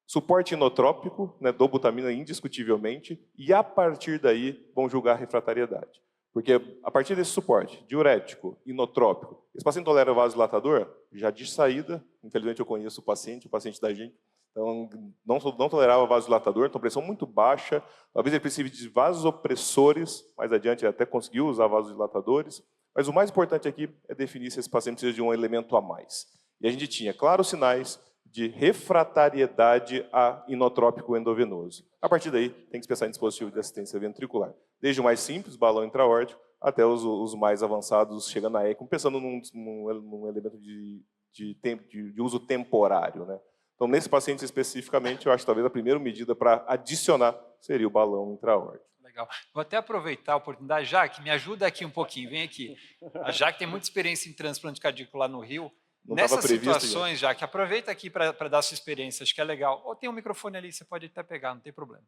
Suporte inotrópico, né, dobutamina indiscutivelmente, e a partir daí vão julgar a refratariedade. Porque a partir desse suporte, diurético, inotrópico, esse paciente tolera vasodilatador? Já de saída, infelizmente eu conheço o paciente da gente, então não tolerava vasodilatador, então pressão muito baixa, talvez ele precise de vasopressores, mais adiante ele até conseguiu usar vasodilatadores, mas o mais importante aqui é definir se esse paciente precisa de um elemento a mais. E a gente tinha claros sinais de refratariedade a inotrópico endovenoso. A partir daí, tem que pensar em dispositivo de assistência ventricular. Desde o mais simples, balão intraórtico, até os mais avançados, chegando na ECMO, pensando num elemento de uso temporário. Né? Então, nesse paciente especificamente, eu acho que talvez a primeira medida para adicionar seria o balão intraórtico. Legal. Vou até aproveitar a oportunidade. Jaque, me ajuda aqui um pouquinho, vem aqui. A Jaque tem muita experiência em transplante cardíaco lá no Rio. Nessas situações, Jaque, aproveita aqui para dar a sua experiência, acho que é legal. Ou tem um microfone ali, você pode até pegar, não tem problema.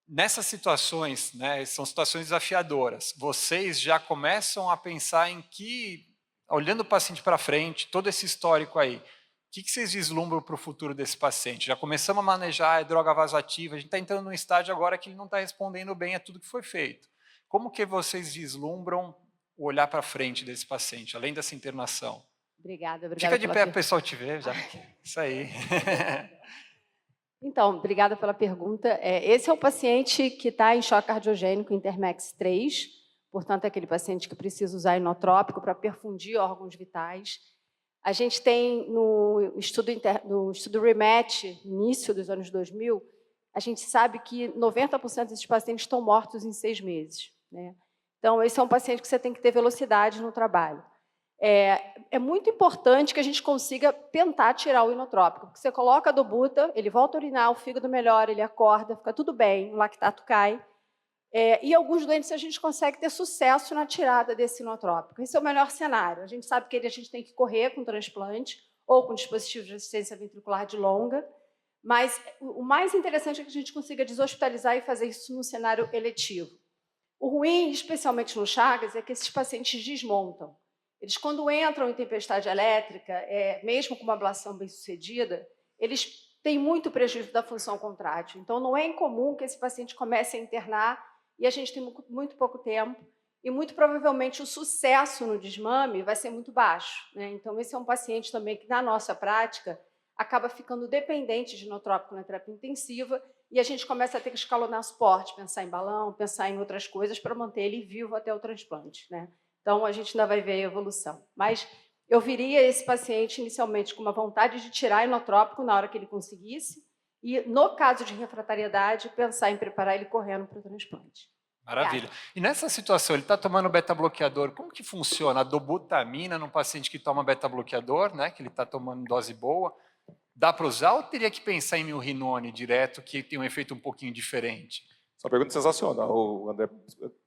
Nessas situações, né, são situações desafiadoras, vocês já começam a pensar em que, olhando o paciente para frente, todo esse histórico aí, o que vocês vislumbram para o futuro desse paciente? Já começamos a manejar a droga vasoativa, a gente está entrando num estágio agora que ele não está respondendo bem a tudo que foi feito. Como que vocês vislumbram o olhar para frente desse paciente, além dessa internação? Obrigada. Fica de pé para o pessoal te ver, já. Isso aí. Então, obrigada pela pergunta. Esse é o paciente que está em choque cardiogênico Intermex 3, portanto, é aquele paciente que precisa usar inotrópico para perfundir órgãos vitais. A gente tem, no estudo REMATCH, início dos anos 2000, a gente sabe que 90% desses pacientes estão mortos em 6 meses. Né? Então, esse é um paciente que você tem que ter velocidade no trabalho. É muito importante que a gente consiga tentar tirar o inotrópico, porque você coloca a dobuta, ele volta a urinar, o fígado melhora, ele acorda, fica tudo bem, o lactato cai. E alguns doentes a gente consegue ter sucesso na tirada desse inotrópico. Esse é o melhor cenário. A gente sabe que a gente tem que correr com transplante ou com dispositivo de assistência ventricular de longa, mas o mais interessante é que a gente consiga deshospitalizar e fazer isso no cenário eletivo. O ruim, especialmente no Chagas, é que esses pacientes desmontam. Eles, quando entram em tempestade elétrica, mesmo com uma ablação bem-sucedida, eles têm muito prejuízo da função contrátil. Então, não é incomum que esse paciente comece a internar e a gente tem muito pouco tempo e, muito provavelmente, o sucesso no desmame vai ser muito baixo, né? Então, esse é um paciente também que, na nossa prática, acaba ficando dependente de inotrópico na terapia intensiva e a gente começa a ter que escalonar suporte, pensar em balão, pensar em outras coisas para manter ele vivo até o transplante, né? Então, a gente ainda vai ver a evolução. Mas eu viria esse paciente inicialmente com uma vontade de tirar inotrópico na hora que ele conseguisse e, no caso de refratariedade, pensar em preparar ele correndo para o transplante. Maravilha. E nessa situação, ele está tomando beta-bloqueador, como que funciona a dobutamina num paciente que toma beta-bloqueador, né, que ele está tomando dose boa? Dá para usar ou teria que pensar em milrinone direto, que tem um efeito um pouquinho diferente? Essa pergunta é sensacional, André.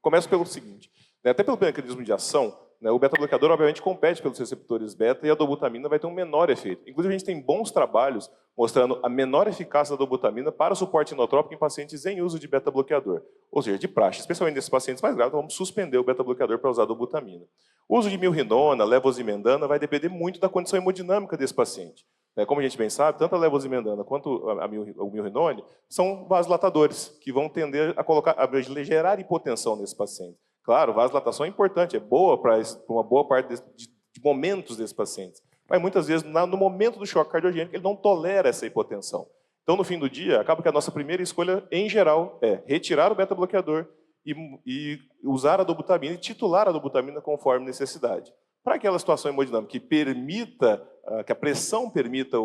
Começo pelo seguinte, né, até pelo mecanismo de ação, né, o beta-bloqueador, obviamente, compete pelos receptores beta e a dobutamina vai ter um menor efeito. Inclusive, a gente tem bons trabalhos mostrando a menor eficácia da dobutamina para o suporte inotrópico em pacientes em uso de beta-bloqueador. Ou seja, de praxe, especialmente nesses pacientes mais graves, vamos suspender o beta-bloqueador para usar a dobutamina. O uso de milrinona, levosimendana, vai depender muito da condição hemodinâmica desse paciente. Como a gente bem sabe, tanto a levosimendana quanto o milrinone são vasodilatadores, que vão tender a gerar hipotensão nesse paciente. Claro, vasodilatação é importante, é boa para uma boa parte de momentos desses pacientes. Mas muitas vezes, no momento do choque cardiogênico, ele não tolera essa hipotensão. Então, no fim do dia, acaba que a nossa primeira escolha, em geral, é retirar o beta-bloqueador e usar a dobutamina e titular a dobutamina conforme necessidade. Para aquela situação hemodinâmica que permita, que a pressão permita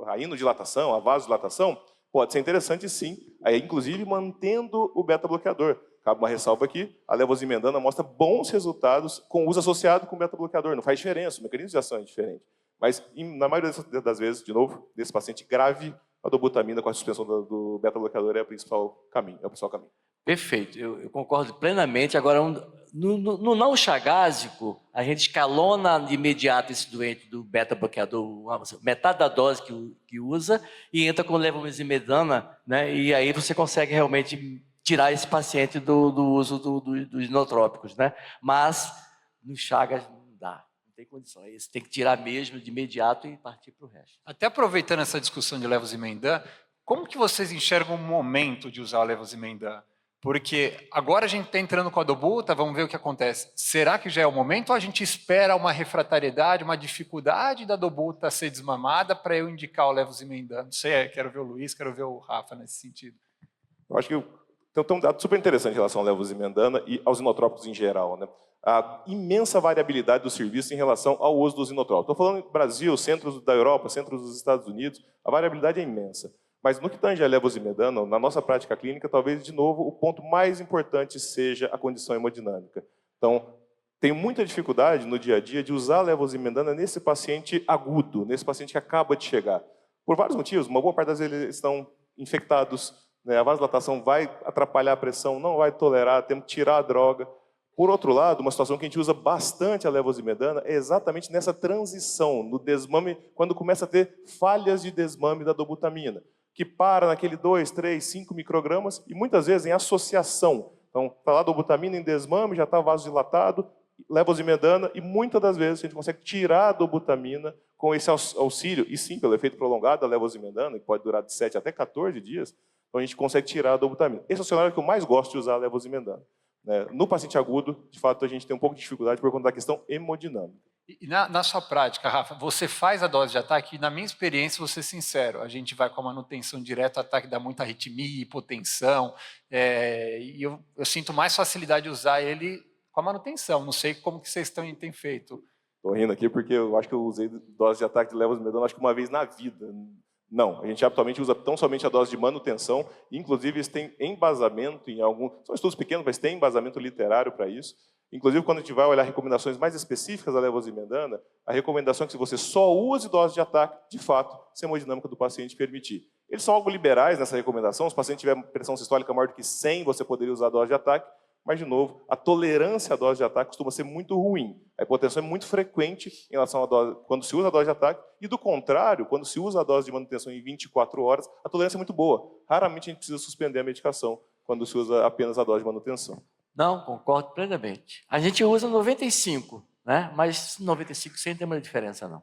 a inodilatação, a vasodilatação, pode ser interessante sim, inclusive mantendo o beta-bloqueador. Cabe uma ressalva aqui, a levosimendana mostra bons resultados com uso associado com beta-bloqueador, não faz diferença, o mecanismo de ação é diferente. Mas, na maioria das vezes, de novo, desse paciente grave, a dobutamina com a suspensão do beta-bloqueador é o principal caminho. Perfeito, eu concordo plenamente. Agora, no não chagásico, a gente escalona de imediato esse doente do beta-bloqueador, metade da dose que usa, e entra com levosimendana, né? E aí você consegue realmente tirar esse paciente do uso dos inotrópicos, né? Mas no Chagas não dá, não tem condição. Esse tem que tirar mesmo de imediato e partir para o resto. Até aproveitando essa discussão de levosimendana, como que vocês enxergam o momento de usar o levosimendana? Porque agora a gente está entrando com a dobuta, vamos ver o que acontece. Será que já é o momento ou a gente espera uma refratariedade, uma dificuldade da dobuta ser desmamada para eu indicar o levosimendana? Não sei, quero ver o Luiz, quero ver o Rafa nesse sentido. Eu acho que tem um dado super interessante em relação ao levosimendana e aos inotrópicos em geral, né? A imensa variabilidade do serviço em relação ao uso dos inotrópicos. Estou falando do Brasil, centros da Europa, centros dos Estados Unidos, a variabilidade é imensa. Mas no que tange a levosimendana, na nossa prática clínica, talvez, de novo, o ponto mais importante seja a condição hemodinâmica. Então, tenho muita dificuldade no dia a dia de usar a levosimendana nesse paciente agudo, nesse paciente que acaba de chegar. Por vários motivos, uma boa parte das vezes eles estão infectados, né? A vasodilatação vai atrapalhar a pressão, não vai tolerar, temos que tirar a droga. Por outro lado, uma situação que a gente usa bastante a levosimendana é exatamente nessa transição, no desmame, quando começa a ter falhas de desmame da dobutamina, que para naquele 2, 3, 5 microgramas e muitas vezes em associação. Então, está lá a dobutamina em desmame, já está vasodilatado, levosimendana, e muitas das vezes a gente consegue tirar a dobutamina com esse auxílio, e sim, pelo efeito prolongado da levosimendana, que pode durar de 7 até 14 dias, então a gente consegue tirar a dobutamina. Esse é o cenário que eu mais gosto de usar a levosimendana. No paciente agudo, de fato, a gente tem um pouco de dificuldade por conta da questão hemodinâmica. E na sua prática, Rafa, você faz a dose de ataque? Na minha experiência, vou ser sincero, a gente vai com a manutenção direta, o ataque dá muita arritmia, hipotensão, e eu sinto mais facilidade de usar ele com a manutenção. Não sei como que vocês têm feito. Estou rindo aqui porque eu acho que eu usei dose de ataque de levosimendana acho que uma vez na vida. Não, a gente habitualmente usa tão somente a dose de manutenção, inclusive eles têm embasamento em algum... São estudos pequenos, mas tem embasamento literário para isso. Inclusive, quando a gente vai olhar recomendações mais específicas da levosimendan, a recomendação é que você só use dose de ataque, de fato, se a hemodinâmica do paciente permitir. Eles são algo liberais nessa recomendação, se o paciente tiver pressão sistólica maior do que 100, você poderia usar a dose de ataque, mas, de novo, a tolerância à dose de ataque costuma ser muito ruim. A hipotensão é muito frequente em relação à dose, quando se usa a dose de ataque, e, do contrário, quando se usa a dose de manutenção em 24 horas, a tolerância é muito boa. Raramente a gente precisa suspender a medicação quando se usa apenas a dose de manutenção. Não, concordo plenamente. A gente usa 95, né? Mas 95 sem ter uma diferença, não.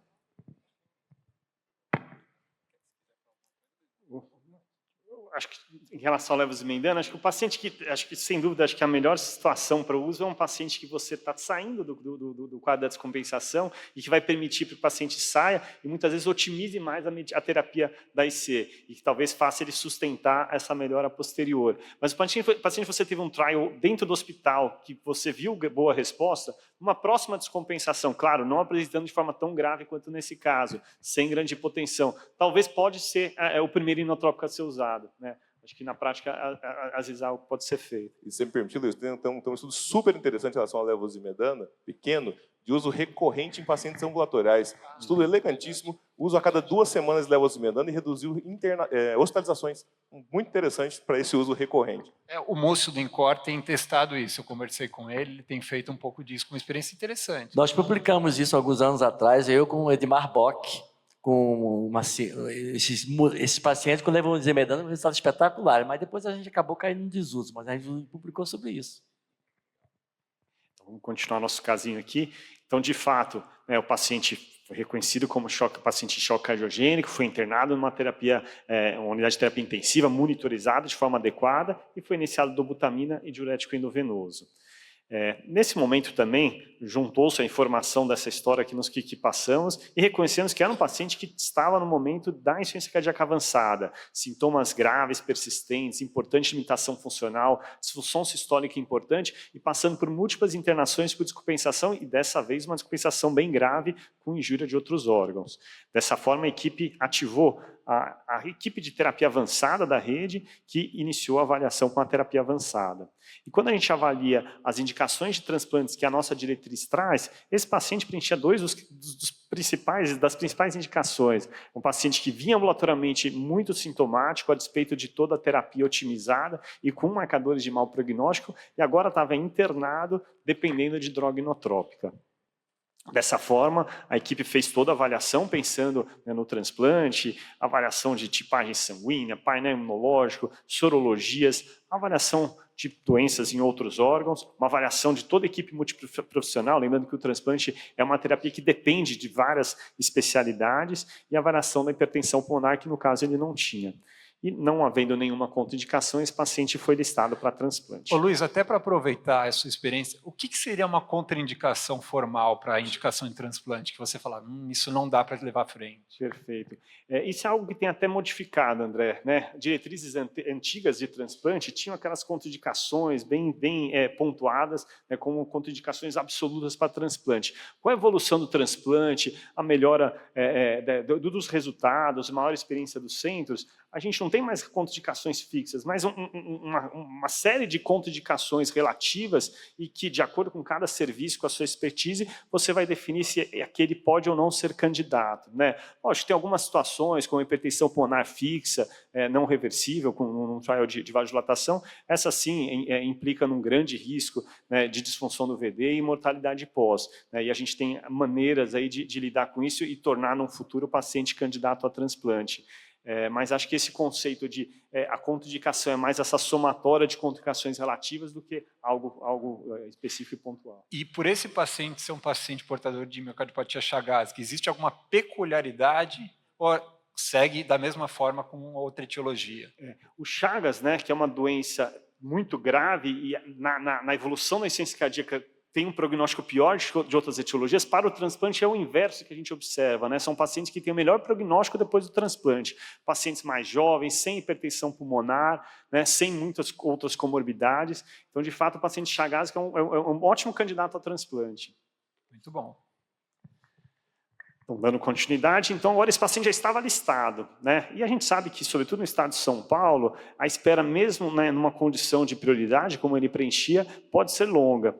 Acho que em relação ao levosimendan, acho que o paciente acho que sem dúvida, acho que a melhor situação para o uso é um paciente que você está saindo do quadro da descompensação e que vai permitir que o paciente saia e muitas vezes otimize mais a terapia da IC e que talvez faça ele sustentar essa melhora posterior. Mas o paciente você teve um trial dentro do hospital que você viu boa resposta, uma próxima descompensação, claro, não apresentando de forma tão grave quanto nesse caso, sem grande hipotensão, talvez pode ser o primeiro inotrópico a ser usado, né? Acho que na prática, às vezes, algo pode ser feito. E se me permitir, Luiz, tem um estudo super interessante em relação à levosimendan, pequeno, de uso recorrente em pacientes ambulatoriais. Estudo elegantíssimo, uso a cada 2 semanas de levosimendan e reduziu hospitalizações. Muito interessante para esse uso recorrente. O Múcio do INCOR tem testado isso, eu conversei com ele tem feito um pouco disso, com uma experiência interessante. Nós publicamos isso alguns anos atrás, eu com o Edmar Bock, com esses pacientes com levosimendan, um resultado espetacular, mas depois a gente acabou caindo no desuso, mas a gente publicou sobre isso. Então, vamos continuar nosso casinho aqui. Então, de fato, o paciente foi reconhecido como paciente em choque cardiogênico, foi internado numa terapia, uma unidade de terapia intensiva, monitorizada de forma adequada e foi iniciado dobutamina e diurético endovenoso. Nesse momento também, juntou-se a informação dessa história que passamos e reconhecemos que era um paciente que estava no momento da insuficiência cardíaca avançada, sintomas graves, persistentes, importante limitação funcional, disfunção sistólica importante e passando por múltiplas internações por descompensação e dessa vez uma descompensação bem grave com injúria de outros órgãos. Dessa forma, a equipe ativou a equipe de terapia avançada da rede que iniciou a avaliação com a terapia avançada. E quando a gente avalia as indicações de transplantes que a nossa diretriz traz, esse paciente preenchia das principais indicações. Um paciente que vinha ambulatoriamente muito sintomático, a despeito de toda a terapia otimizada e com marcadores de mau prognóstico, e agora estava internado dependendo de droga inotrópica. Dessa forma, a equipe fez toda a avaliação, pensando no transplante, avaliação de tipagem sanguínea, painel imunológico, sorologias, avaliação de doenças em outros órgãos, uma avaliação de toda a equipe multiprofissional, lembrando que o transplante é uma terapia que depende de várias especialidades, e a avaliação da hipertensão pulmonar, que no caso ele não tinha. E não havendo nenhuma contraindicação, esse paciente foi listado para transplante. Ô Luiz, até para aproveitar a sua experiência, o que seria uma contraindicação formal para a indicação de transplante? Que você fala, isso não dá para levar à frente. Perfeito. Isso é algo que tem até modificado, André, né? Diretrizes antigas de transplante tinham aquelas contraindicações bem pontuadas, né, como contraindicações absolutas para transplante. Com a evolução do transplante, a melhora dos resultados, a maior experiência dos centros, a gente não tem mais contraindicações fixas, mas uma série de contraindicações relativas e que, de acordo com cada serviço, com a sua expertise, você vai definir se aquele pode ou não ser candidato, né? Lógico, tem algumas situações, como hipertensão pulmonar fixa, não reversível, com um trial de vasodilatação, essa sim implica num grande risco, né, de disfunção do VD e mortalidade pós, né? E a gente tem maneiras aí de lidar com isso e tornar, no futuro, o paciente candidato a transplante. Mas acho que esse conceito de a contraindicação é mais essa somatória de contraindicações relativas do que algo específico e pontual. E por esse paciente ser um paciente portador de miocardiopatia chagásica, existe alguma peculiaridade ou segue da mesma forma com outra etiologia? O Chagas, né, que é uma doença muito grave e na evolução da insuficiência cardíaca tem um prognóstico pior de outras etiologias, para o transplante é o inverso que a gente observa, né? São pacientes que têm o melhor prognóstico depois do transplante. Pacientes mais jovens, sem hipertensão pulmonar, né? Sem muitas outras comorbidades. Então, de fato, o paciente chagásico é um ótimo candidato a transplante. Muito bom. Então, dando continuidade, então agora esse paciente já estava listado, né? E a gente sabe que, sobretudo no estado de São Paulo, a espera mesmo, né, numa condição de prioridade, como ele preenchia, pode ser longa.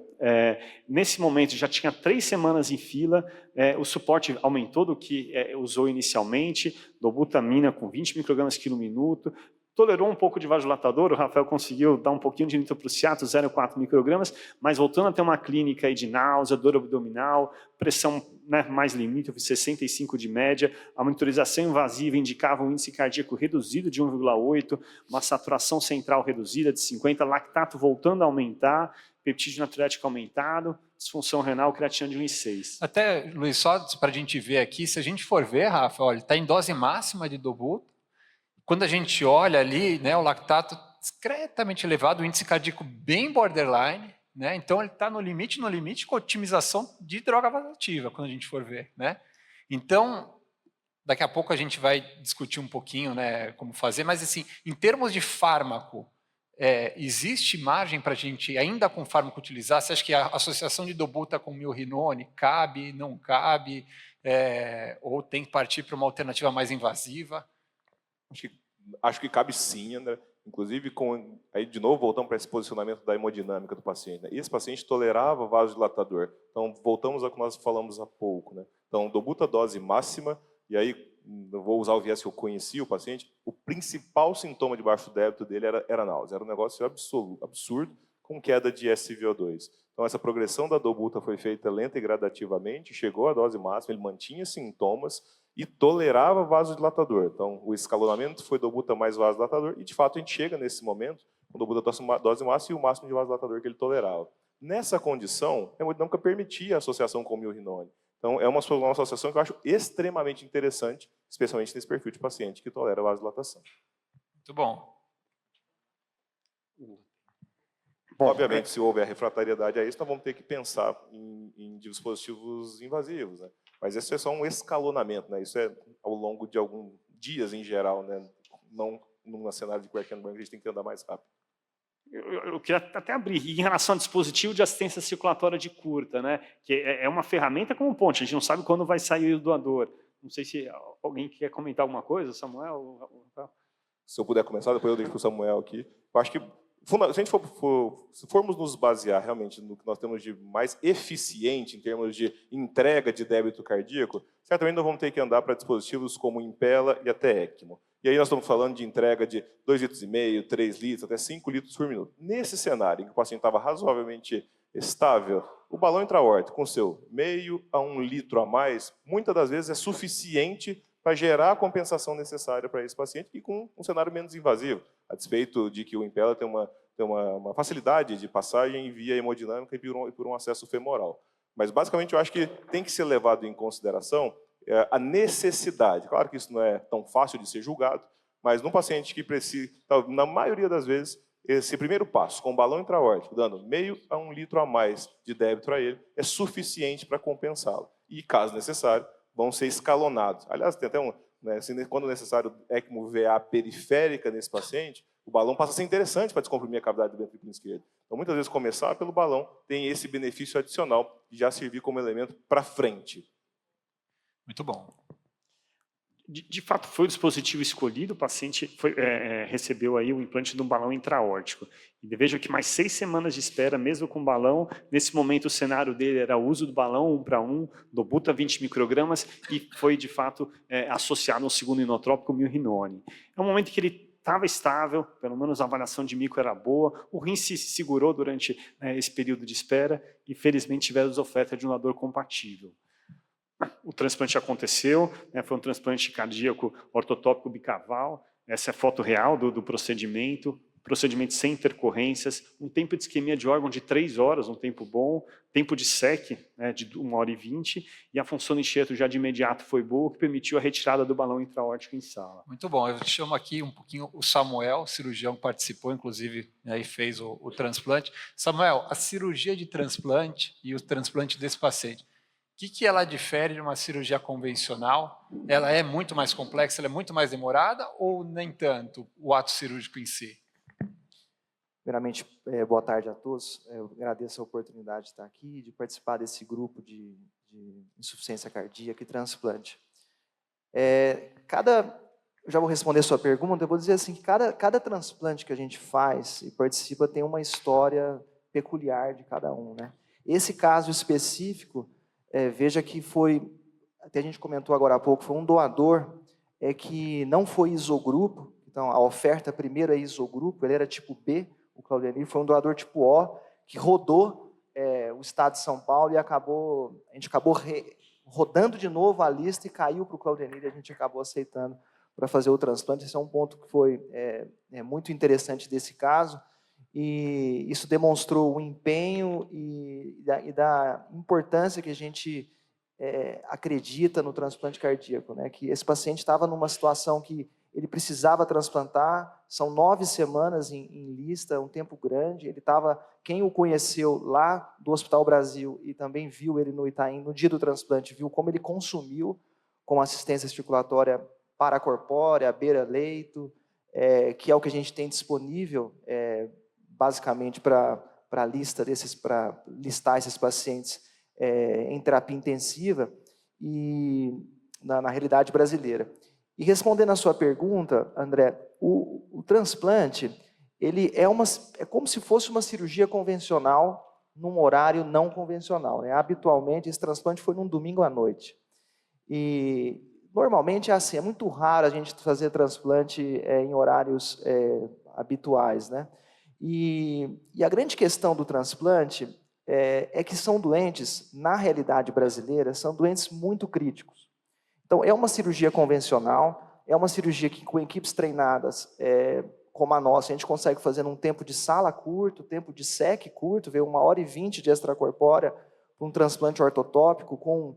Nesse momento já tinha 3 semanas em fila, o suporte aumentou do que usou inicialmente, dobutamina com 20 microgramas quilo minuto, tolerou um pouco de vasodilatador, o Rafael conseguiu dar um pouquinho de nitroprusiato, 0,4 microgramas, mas voltando a ter uma clínica aí de náusea, dor abdominal, pressão, né, mais limítrofe, 65 de média, a monitorização invasiva indicava um índice cardíaco reduzido de 1,8, uma saturação central reduzida de 50, lactato voltando a aumentar, peptídeo natriurético aumentado, disfunção renal, creatina de 1,6. Até, Luiz, só para a gente ver aqui, se a gente for ver, Rafa, olha, está em dose máxima de dobuta. Quando a gente olha ali, né, o lactato discretamente elevado, o índice cardíaco bem borderline, né, então ele está no limite com otimização de droga vasoativa, quando a gente for ver. Né. Então, daqui a pouco a gente vai discutir um pouquinho, né, como fazer, mas assim, em termos de fármaco, existe margem para a gente, ainda com fármaco, utilizar? Você acha que a associação de dobuta com milrinone cabe, não cabe, ou tem que partir para uma alternativa mais invasiva? Acho que cabe sim, André. Inclusive, aí de novo voltamos para esse posicionamento da hemodinâmica do paciente. Né? E esse paciente tolerava vasodilatador. Então, voltamos ao que nós falamos há pouco. Né? Então, dobuta dose máxima, e aí, eu vou usar o viés que eu conheci o paciente, o principal sintoma de baixo débito dele era náusea. Era um negócio absurdo, com queda de SVO2. Então, essa progressão da dobuta foi feita lenta e gradativamente, chegou à dose máxima, ele mantinha sintomas, e tolerava vasodilatador. Então, o escalonamento foi dobuta mais vasodilatador, e de fato a gente chega nesse momento, com dobuta dose máxima e o máximo de vasodilatador que ele tolerava. Nessa condição, a hemodinâmica permitia a associação com o milrinone. Então, é uma associação que eu acho extremamente interessante, especialmente nesse perfil de paciente que tolera vasodilatação. Muito bom. Obviamente, se houver refratariedade a isso, nós vamos ter que pensar em dispositivos invasivos, né? Mas isso é só um escalonamento, né? Isso é ao longo de alguns dias em geral, né? Não num cenário de Querdenberg, a gente tem que andar mais rápido. Eu queria até abrir em relação ao dispositivo de assistência circulatória de curta, né? Que é uma ferramenta como ponte, a gente não sabe quando vai sair o doador. Não sei se alguém quer comentar alguma coisa, Samuel? Se eu puder começar, depois eu deixo para o Samuel aqui. Eu acho que, se a gente se formos nos basear realmente no que nós temos de mais eficiente em termos de entrega de débito cardíaco, certamente nós vamos ter que andar para dispositivos como Impella e até ECMO. E aí nós estamos falando de entrega de 2,5 litros, 3 litros, até 5 litros por minuto. Nesse cenário, em que o paciente estava razoavelmente estável, o balão intra-aórtico com seu meio a 1 litro a mais, muitas das vezes é suficiente para gerar a compensação necessária para esse paciente e com um cenário menos invasivo, a despeito de que o Impella tem uma facilidade de passagem via hemodinâmica e por um acesso femoral. Mas, basicamente, eu acho que tem que ser levado em consideração a necessidade. Claro que isso não é tão fácil de ser julgado, mas num paciente que precisa, na maioria das vezes, esse primeiro passo, com o balão intra-aórtico, dando meio a 1 litro a mais de débito a ele, é suficiente para compensá-lo. E, caso necessário, vão ser escalonados. Aliás, tem até quando necessário ECMO VA periférica nesse paciente, o balão passa a ser interessante para descomprimir a cavidade do ventriclo esquerdo. Então, muitas vezes, começar pelo balão tem esse benefício adicional de já servir como elemento para frente. Muito bom. De fato, foi o dispositivo escolhido, o paciente recebeu aí o implante de um balão intraórtico. E veja que mais 6 semanas de espera, mesmo com balão. Nesse momento, o cenário dele era o uso do balão 1:1, dobuta 20 microgramas, e foi, de fato, associado ao segundo inotrópico, milrinone. É um momento que ele estava estável, pelo menos a avaliação de micro era boa, o rim se segurou durante esse período de espera, e, felizmente, tivemos oferta de um doador compatível. O transplante aconteceu, foi um transplante cardíaco ortotópico bicaval, essa é a foto real do procedimento sem intercorrências, um tempo de isquemia de órgão de 3 horas, um tempo bom, tempo de SEC de 1h20, e a função do enxerto já de imediato foi boa, que permitiu a retirada do balão intraórtico em sala. Muito bom, eu chamo aqui um pouquinho o Samuel, cirurgião que participou, inclusive, e fez o transplante. Samuel, a cirurgia de transplante e o transplante desse paciente, o que ela difere de uma cirurgia convencional? Ela é muito mais complexa, ela é muito mais demorada ou nem tanto o ato cirúrgico em si? Primeiramente, boa tarde a todos. Eu agradeço a oportunidade de estar aqui, de participar desse grupo de de insuficiência cardíaca e transplante. Eu já vou responder a sua pergunta, eu vou dizer assim, que cada transplante que a gente faz e participa tem uma história peculiar de cada um, né? Esse caso específico, veja que foi, até a gente comentou agora há pouco, foi um doador que não foi isogrupo, então a oferta primeiro é isogrupo, ele era tipo B, o Claudenir, foi um doador tipo O, que rodou o estado de São Paulo e a gente acabou rodando de novo a lista e caiu para o Claudenir e a gente acabou aceitando para fazer o transplante. Esse é um ponto que foi muito interessante desse caso, e isso demonstrou o empenho e da importância que a gente acredita no transplante cardíaco, né? Que esse paciente estava numa situação que ele precisava transplantar, são 9 semanas em lista, um tempo grande. Ele estava, quem o conheceu lá do Hospital Brasil e também viu ele no Itaim, no dia do transplante, viu como ele consumiu com assistência circulatória paracorpórea, beira-leito, que é o que a gente tem disponível, basicamente, para listar esses pacientes em terapia intensiva e na realidade brasileira. E respondendo a sua pergunta, André, o transplante ele é como se fosse uma cirurgia convencional num horário não convencional, né? Habitualmente, esse transplante foi num domingo à noite. E normalmente é assim, é muito raro a gente fazer transplante em horários habituais, né? E a grande questão do transplante é que são doentes, na realidade brasileira, são doentes muito críticos. Então, é uma cirurgia convencional, é uma cirurgia que, com equipes treinadas, como a nossa, a gente consegue fazer num tempo de sala curto, tempo de SEC curto, ver 1h20 de extracorpórea, um transplante ortotópico, com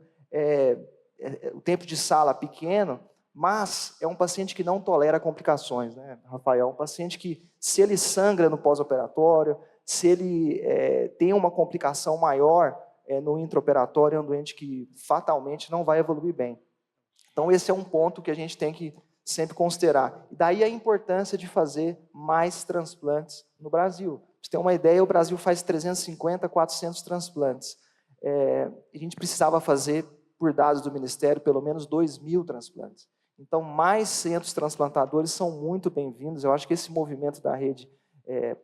o tempo de sala pequeno, mas é um paciente que não tolera complicações, né, Rafael? É um paciente que, se ele sangra no pós-operatório, se ele tem uma complicação maior no intraoperatório, é um doente que fatalmente não vai evoluir bem. Então, esse é um ponto que a gente tem que sempre considerar. E daí a importância de fazer mais transplantes no Brasil. Pra você ter uma ideia, o Brasil faz 350, 400 transplantes. A gente precisava fazer, por dados do Ministério, pelo menos 2.000 transplantes. Então, mais centros transplantadores são muito bem-vindos. Eu acho que esse movimento da rede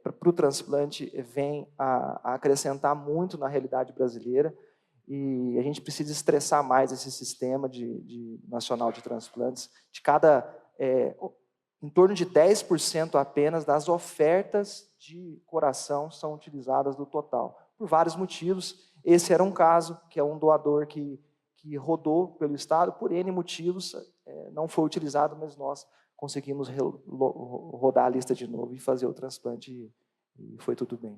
para o transplante vem a acrescentar muito na realidade brasileira. E a gente precisa estressar mais esse sistema nacional de transplantes. Em torno de 10% apenas das ofertas de coração são utilizadas do total, por vários motivos. Esse era um caso, que é um doador que rodou pelo estado, por N motivos, não foi utilizado, mas nós conseguimos rodar a lista de novo e fazer o transplante, e foi tudo bem.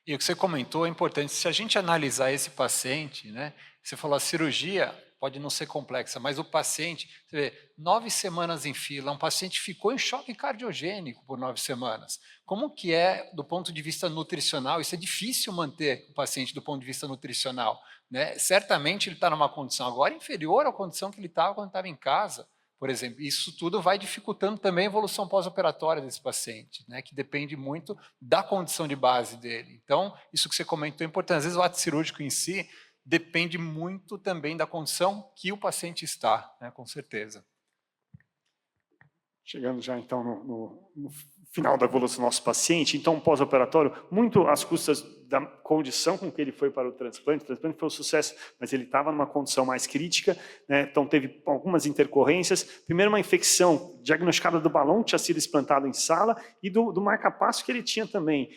E o que você comentou é importante. Se a gente analisar esse paciente, né, você falou, a cirurgia pode não ser complexa, mas o paciente, você vê, 9 semanas em fila, um paciente ficou em choque cardiogênico por 9 semanas. Como que é, do ponto de vista nutricional? Isso é difícil manter o paciente do ponto de vista nutricional, né? Certamente ele está numa condição agora inferior à condição que ele estava quando estava em casa. Por exemplo, isso tudo vai dificultando também a evolução pós-operatória desse paciente, né, que depende muito da condição de base dele. Então, isso que você comentou é importante. Às vezes o ato cirúrgico em si depende muito também da condição que o paciente está, né, com certeza. Chegando já então no final da evolução do nosso paciente, então pós-operatório, muito às custas da condição com que ele foi para o transplante foi um sucesso, mas ele estava numa condição mais crítica, né? Então teve algumas intercorrências. Primeiro, uma infecção diagnosticada do balão que tinha sido implantado em sala e do marca-passo que ele tinha também.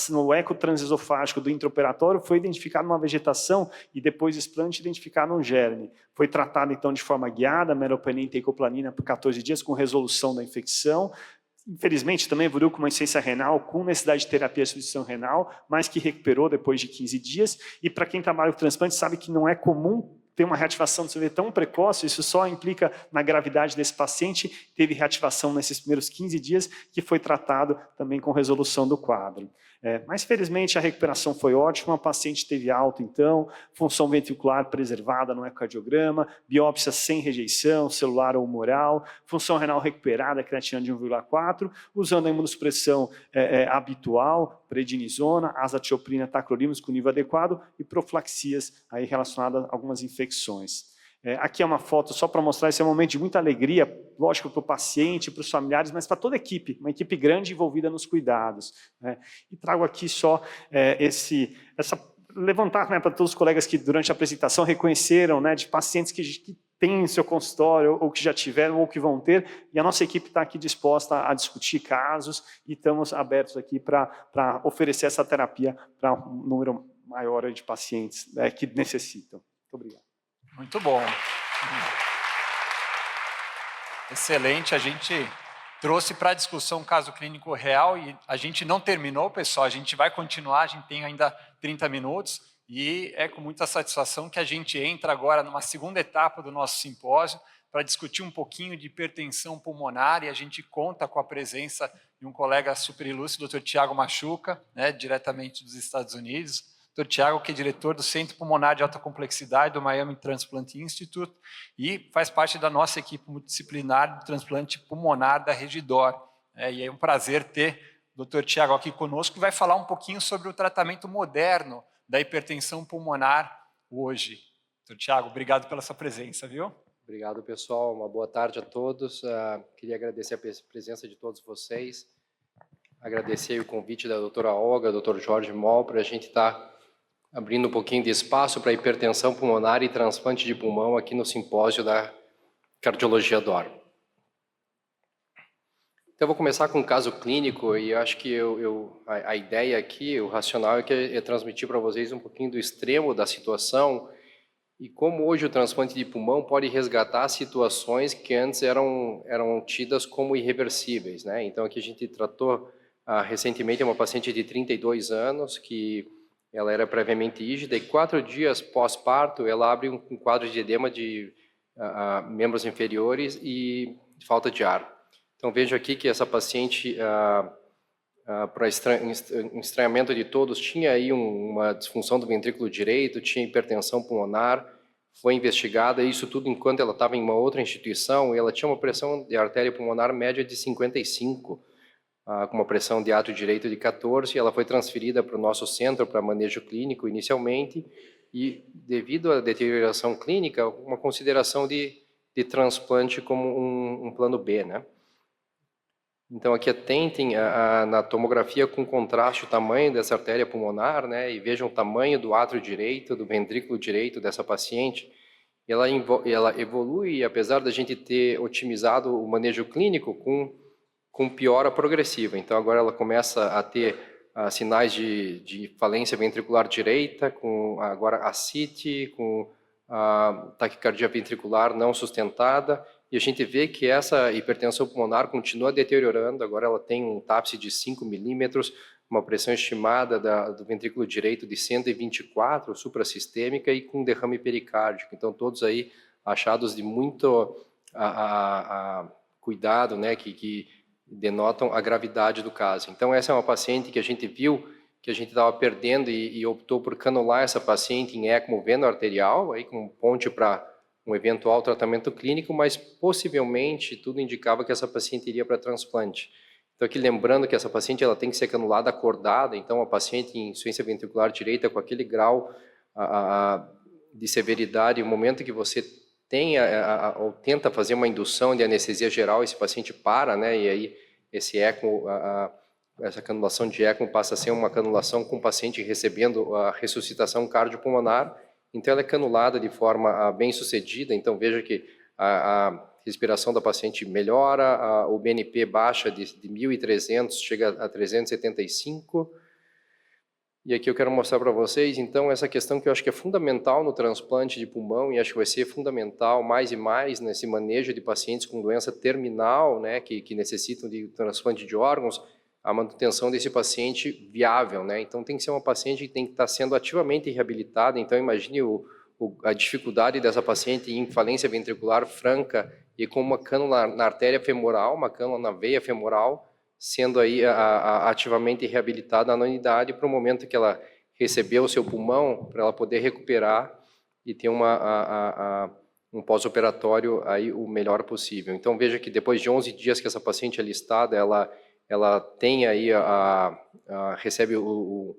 No eco transesofágico do intraoperatório foi identificada uma vegetação e depois do explante identificado um germe. Foi tratado então de forma guiada, meropenem e teicoplanina por 14 dias com resolução da infecção. Infelizmente, também evoluiu com uma insuficiência renal, com necessidade de terapia de substituição renal, mas que recuperou depois de 15 dias. E para quem trabalha com transplante, sabe que não é comum ter uma reativação do CV tão precoce, isso só implica na gravidade desse paciente, teve reativação nesses primeiros 15 dias, que foi tratado também com resolução do quadro. Mas, felizmente, a recuperação foi ótima, a paciente teve alta, então, função ventricular preservada no ecocardiograma, biópsia sem rejeição, celular ou humoral, função renal recuperada, creatina de 1,4, usando a imunossupressão habitual, prednisona, azatioprina, tacrolimus com nível adequado e profilaxias aí relacionadas a algumas infecções. Aqui é uma foto só para mostrar, esse é um momento de muita alegria, lógico, para o paciente, para os familiares, mas para toda a equipe, uma equipe grande envolvida nos cuidados. Né? E trago aqui só levantar, né, para todos os colegas que durante a apresentação reconheceram, né, de pacientes que têm seu consultório, ou que já tiveram, ou que vão ter, e a nossa equipe está aqui disposta a discutir casos, e estamos abertos aqui para oferecer essa terapia para um número maior de pacientes que necessitam. Muito obrigado. Muito bom. Excelente, a gente trouxe para a discussão um caso clínico real e a gente não terminou, pessoal, a gente vai continuar, a gente tem ainda 30 minutos e é com muita satisfação que a gente entra agora numa segunda etapa do nosso simpósio para discutir um pouquinho de hipertensão pulmonar e a gente conta com a presença de um colega super ilustre, o Dr. Tiago Machuca, né, diretamente dos Estados Unidos. Dr. Tiago, que é diretor do Centro Pulmonar de Alta Complexidade do Miami Transplant Institute e faz parte da nossa equipe multidisciplinar de transplante pulmonar da Regidor. E é um prazer ter o Dr. Tiago aqui conosco, que vai falar um pouquinho sobre o tratamento moderno da hipertensão pulmonar hoje. Dr. Tiago, obrigado pela sua presença, viu? Obrigado, pessoal. Uma boa tarde a todos. Queria agradecer a presença de todos vocês, agradecer o convite da doutora Olga, do Dr. Jorge Moll, para a gente estar abrindo um pouquinho de espaço para hipertensão pulmonar e transplante de pulmão aqui no simpósio da Cardiologia DOR. Então, eu vou começar com um caso clínico e acho que a ideia aqui, o racional é transmitir para vocês um pouquinho do extremo da situação e como hoje o transplante de pulmão pode resgatar situações que antes eram tidas como irreversíveis, né? Então, aqui a gente tratou recentemente uma paciente de 32 anos que ela era previamente rígida e 4 dias pós-parto ela abre um quadro de edema de membros inferiores e falta de ar. Então vejo aqui que essa paciente, para estranhamento de todos, tinha aí uma disfunção do ventrículo direito, tinha hipertensão pulmonar, foi investigada, isso tudo enquanto ela estava em uma outra instituição, e ela tinha uma pressão de artéria pulmonar média de 55, com uma pressão de átrio direito de 14, ela foi transferida para o nosso centro para manejo clínico inicialmente e, devido à deterioração clínica, uma consideração de transplante como um plano B, né? Então, aqui atentem na tomografia com contraste o tamanho dessa artéria pulmonar, né? E vejam o tamanho do átrio direito, do ventrículo direito dessa paciente. Ela evolui, apesar da gente ter otimizado o manejo clínico com piora progressiva. Então, agora ela começa a ter sinais de falência ventricular direita, com agora ascite, com taquicardia ventricular não sustentada, e a gente vê que essa hipertensão pulmonar continua deteriorando. Agora ela tem um TAPSE de 5 milímetros, uma pressão estimada do ventrículo direito de 124, suprassistêmica, e com derrame pericárdico. Então, todos aí achados de muito cuidado, né, que denotam a gravidade do caso. Então, essa é uma paciente que a gente viu que a gente estava perdendo e optou por canular essa paciente em ECMO veno-arterial, aí com ponte para um eventual tratamento clínico, mas possivelmente tudo indicava que essa paciente iria para transplante. Então, aqui lembrando que essa paciente ela tem que ser canulada acordada, então a paciente em insuficiência ventricular direita com aquele grau de severidade, o momento que você ou tenta fazer uma indução de anestesia geral, esse paciente para, né, e aí esse ECMO, essa canulação de ECMO passa a ser uma canulação com o paciente recebendo a ressuscitação cardiopulmonar, então ela é canulada de forma bem sucedida. Então veja que a respiração da paciente melhora, o BNP baixa de 1.300, chega a 375, e aqui eu quero mostrar para vocês, então, essa questão que eu acho que é fundamental no transplante de pulmão, e acho que vai ser fundamental mais e mais nesse manejo de pacientes com doença terminal, né, que necessitam de transplante de órgãos, a manutenção desse paciente viável, né? Então, tem que ser uma paciente que tem que estar sendo ativamente reabilitada. Então, imagine a dificuldade dessa paciente em falência ventricular franca e com uma cânula na artéria femoral, uma cânula na veia femoral, sendo aí ativamente reabilitada na unidade para o momento que ela receber o seu pulmão, para ela poder recuperar e ter um pós-operatório aí o melhor possível. Então veja que depois de 11 dias que essa paciente é listada, ela tem aí recebe o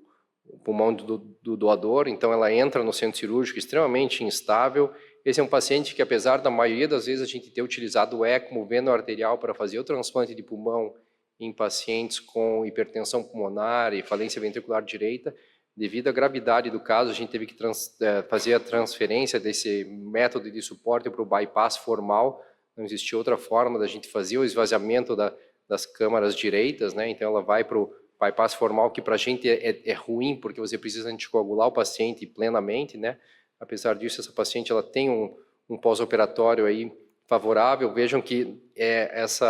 pulmão do doador, então ela entra no centro cirúrgico extremamente instável. Esse é um paciente que, apesar da maioria das vezes a gente ter utilizado o ECMO veno-arterial para fazer o transplante de pulmão em pacientes com hipertensão pulmonar e falência ventricular direita, devido à gravidade do caso, a gente teve que fazer a transferência desse método de suporte para o bypass formal. Não existia outra forma da gente fazer o esvaziamento das câmaras direitas, né? Então ela vai para o bypass formal, que para a gente é ruim, porque você precisa anticoagular o paciente plenamente, né? Apesar disso, essa paciente ela tem um pós-operatório aí favorável. Vejam que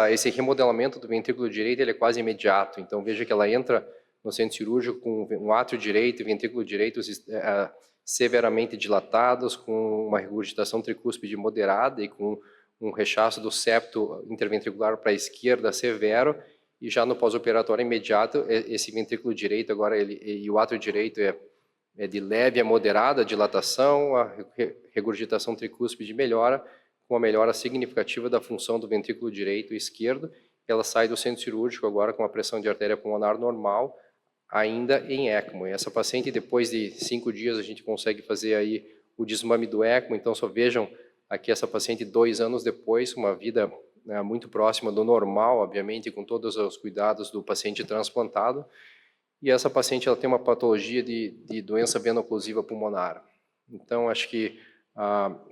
esse remodelamento do ventrículo direito ele é quase imediato. Então veja que ela entra no centro cirúrgico com um átrio direito e ventrículo direito severamente dilatados, com uma regurgitação tricúspide moderada e com um rechaço do septo interventricular para a esquerda severo. E já no pós-operatório imediato, esse ventrículo direito agora e o átrio direito é de leve a moderada dilatação, a regurgitação tricúspide melhora, com uma melhora significativa da função do ventrículo direito e esquerdo. Ela sai do centro cirúrgico agora com a pressão de artéria pulmonar normal, ainda em ECMO. E essa paciente, depois de 5 dias, a gente consegue fazer aí o desmame do ECMO. Então, só vejam aqui essa paciente 2 anos depois, uma vida muito próxima do normal, obviamente, com todos os cuidados do paciente transplantado. E essa paciente ela tem uma patologia de doença veno-occlusiva pulmonar. Então, acho que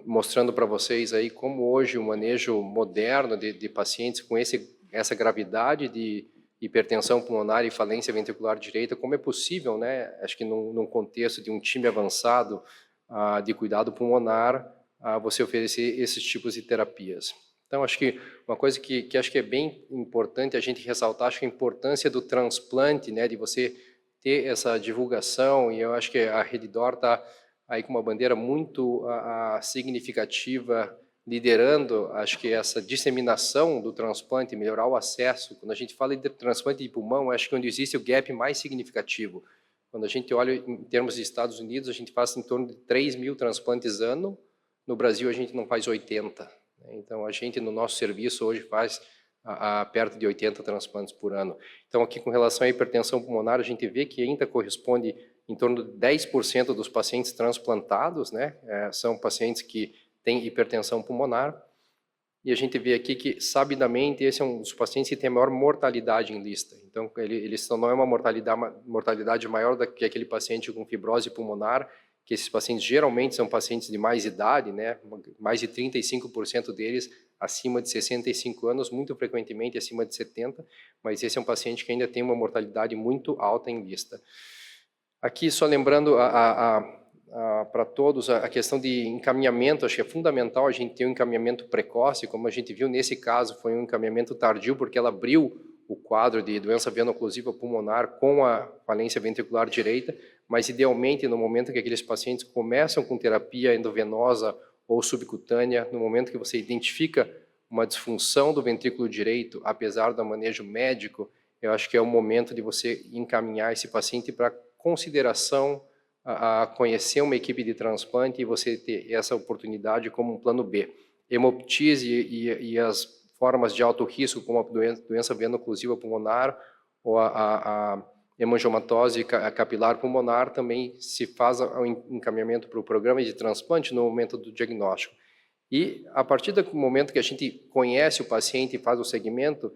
mostrando para vocês aí como hoje o manejo moderno de pacientes com essa gravidade de hipertensão pulmonar e falência ventricular direita, como é possível, né? Acho que num contexto de um time avançado de cuidado pulmonar, você oferecer esses tipos de terapias. Então, acho que uma coisa que acho que é bem importante a gente ressaltar, acho que a importância do transplante, né, de você ter essa divulgação, e eu acho que a Redditor está aí com uma bandeira muito significativa, liderando, acho que essa disseminação do transplante, melhorar o acesso. Quando a gente fala de transplante de pulmão, acho que onde existe o gap mais significativo. Quando a gente olha em termos de Estados Unidos, a gente faz em torno de 3.000 transplantes ano, no Brasil a gente não faz 80. Então, a gente, no nosso serviço, hoje faz perto de 80 transplantes por ano. Então, aqui, com relação à hipertensão pulmonar, a gente vê que ainda corresponde em torno de 10% dos pacientes transplantados, né? São pacientes que têm hipertensão pulmonar. E a gente vê aqui que, sabidamente, esse é um dos pacientes que tem a maior mortalidade em lista. Então, eles não é uma mortalidade maior do que aquele paciente com fibrose pulmonar, que esses pacientes geralmente são pacientes de mais idade, né? Mais de 35% deles acima de 65 anos, muito frequentemente acima de 70, mas esse é um paciente que ainda tem uma mortalidade muito alta em lista. Aqui, só lembrando para todos a questão de encaminhamento, acho que é fundamental a gente ter um encaminhamento precoce, como a gente viu nesse caso, foi um encaminhamento tardio, porque ela abriu o quadro de doença veno-occlusiva pulmonar com a falência ventricular direita, mas idealmente no momento que aqueles pacientes começam com terapia endovenosa ou subcutânea, no momento que você identifica uma disfunção do ventrículo direito, apesar do manejo médico, eu acho que é o momento de você encaminhar esse paciente para consideração a conhecer uma equipe de transplante e você ter essa oportunidade como um plano B. Hemoptise e as formas de alto risco, como a doença veno-occlusiva pulmonar ou a hemangiomatose capilar pulmonar, também se faz o encaminhamento para o programa de transplante no momento do diagnóstico. E a partir do momento que a gente conhece o paciente e faz o segmento,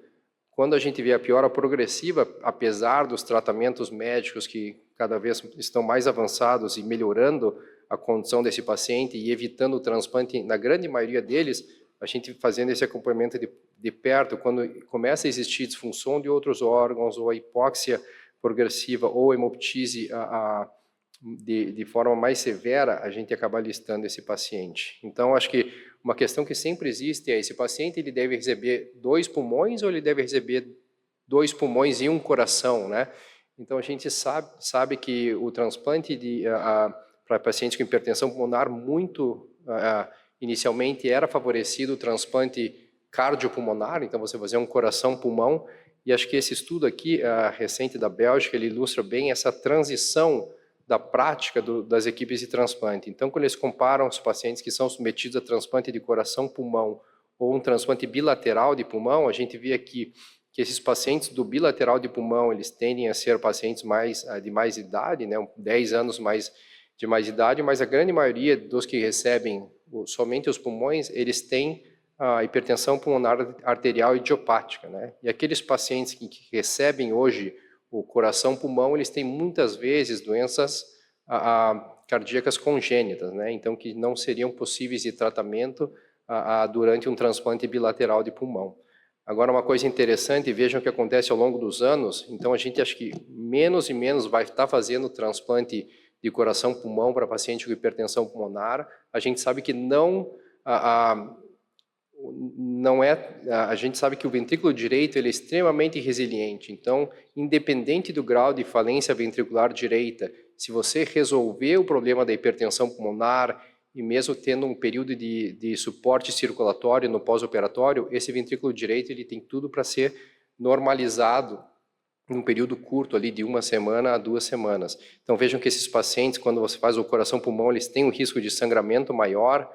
quando a gente vê a piora progressiva, apesar dos tratamentos médicos que cada vez estão mais avançados e melhorando a condição desse paciente e evitando o transplante, na grande maioria deles, a gente fazendo esse acompanhamento de perto, quando começa a existir disfunção de outros órgãos ou a hipóxia progressiva ou hemoptise de forma mais severa, a gente acaba listando esse paciente. Então, acho que uma questão que sempre existe é: esse paciente ele deve receber 2 pulmões ou ele deve receber 2 pulmões e 1 coração, né? Então, a gente sabe que o transplante para pacientes com hipertensão pulmonar inicialmente era favorecido o transplante cardiopulmonar, então você fazer um coração-pulmão, e acho que esse estudo aqui, recente da Bélgica, ele ilustra bem essa transição da prática das equipes de transplante. Então, quando eles comparam os pacientes que são submetidos a transplante de coração-pulmão ou um transplante bilateral de pulmão, a gente vê aqui que esses pacientes do bilateral de pulmão, eles tendem a ser pacientes de mais idade, né, 10 anos de mais idade, mas a grande maioria dos que recebem somente os pulmões, eles têm a hipertensão pulmonar arterial idiopática, né? E aqueles pacientes que recebem hoje o coração-pulmão, eles têm muitas vezes doenças cardíacas congênitas, né? Então, que não seriam possíveis de tratamento durante um transplante bilateral de pulmão. Agora, uma coisa interessante, vejam o que acontece ao longo dos anos, então a gente acha que menos e menos vai estar fazendo transplante de coração-pulmão para paciente com hipertensão pulmonar. A gente sabe que a gente sabe que o ventrículo direito ele é extremamente resiliente, então, independente do grau de falência ventricular direita, se você resolver o problema da hipertensão pulmonar e mesmo tendo um período de suporte circulatório no pós-operatório, esse ventrículo direito ele tem tudo para ser normalizado num período curto ali de 1 semana a 2 semanas. Então vejam que esses pacientes, quando você faz o coração-pulmão, eles têm um risco de sangramento maior.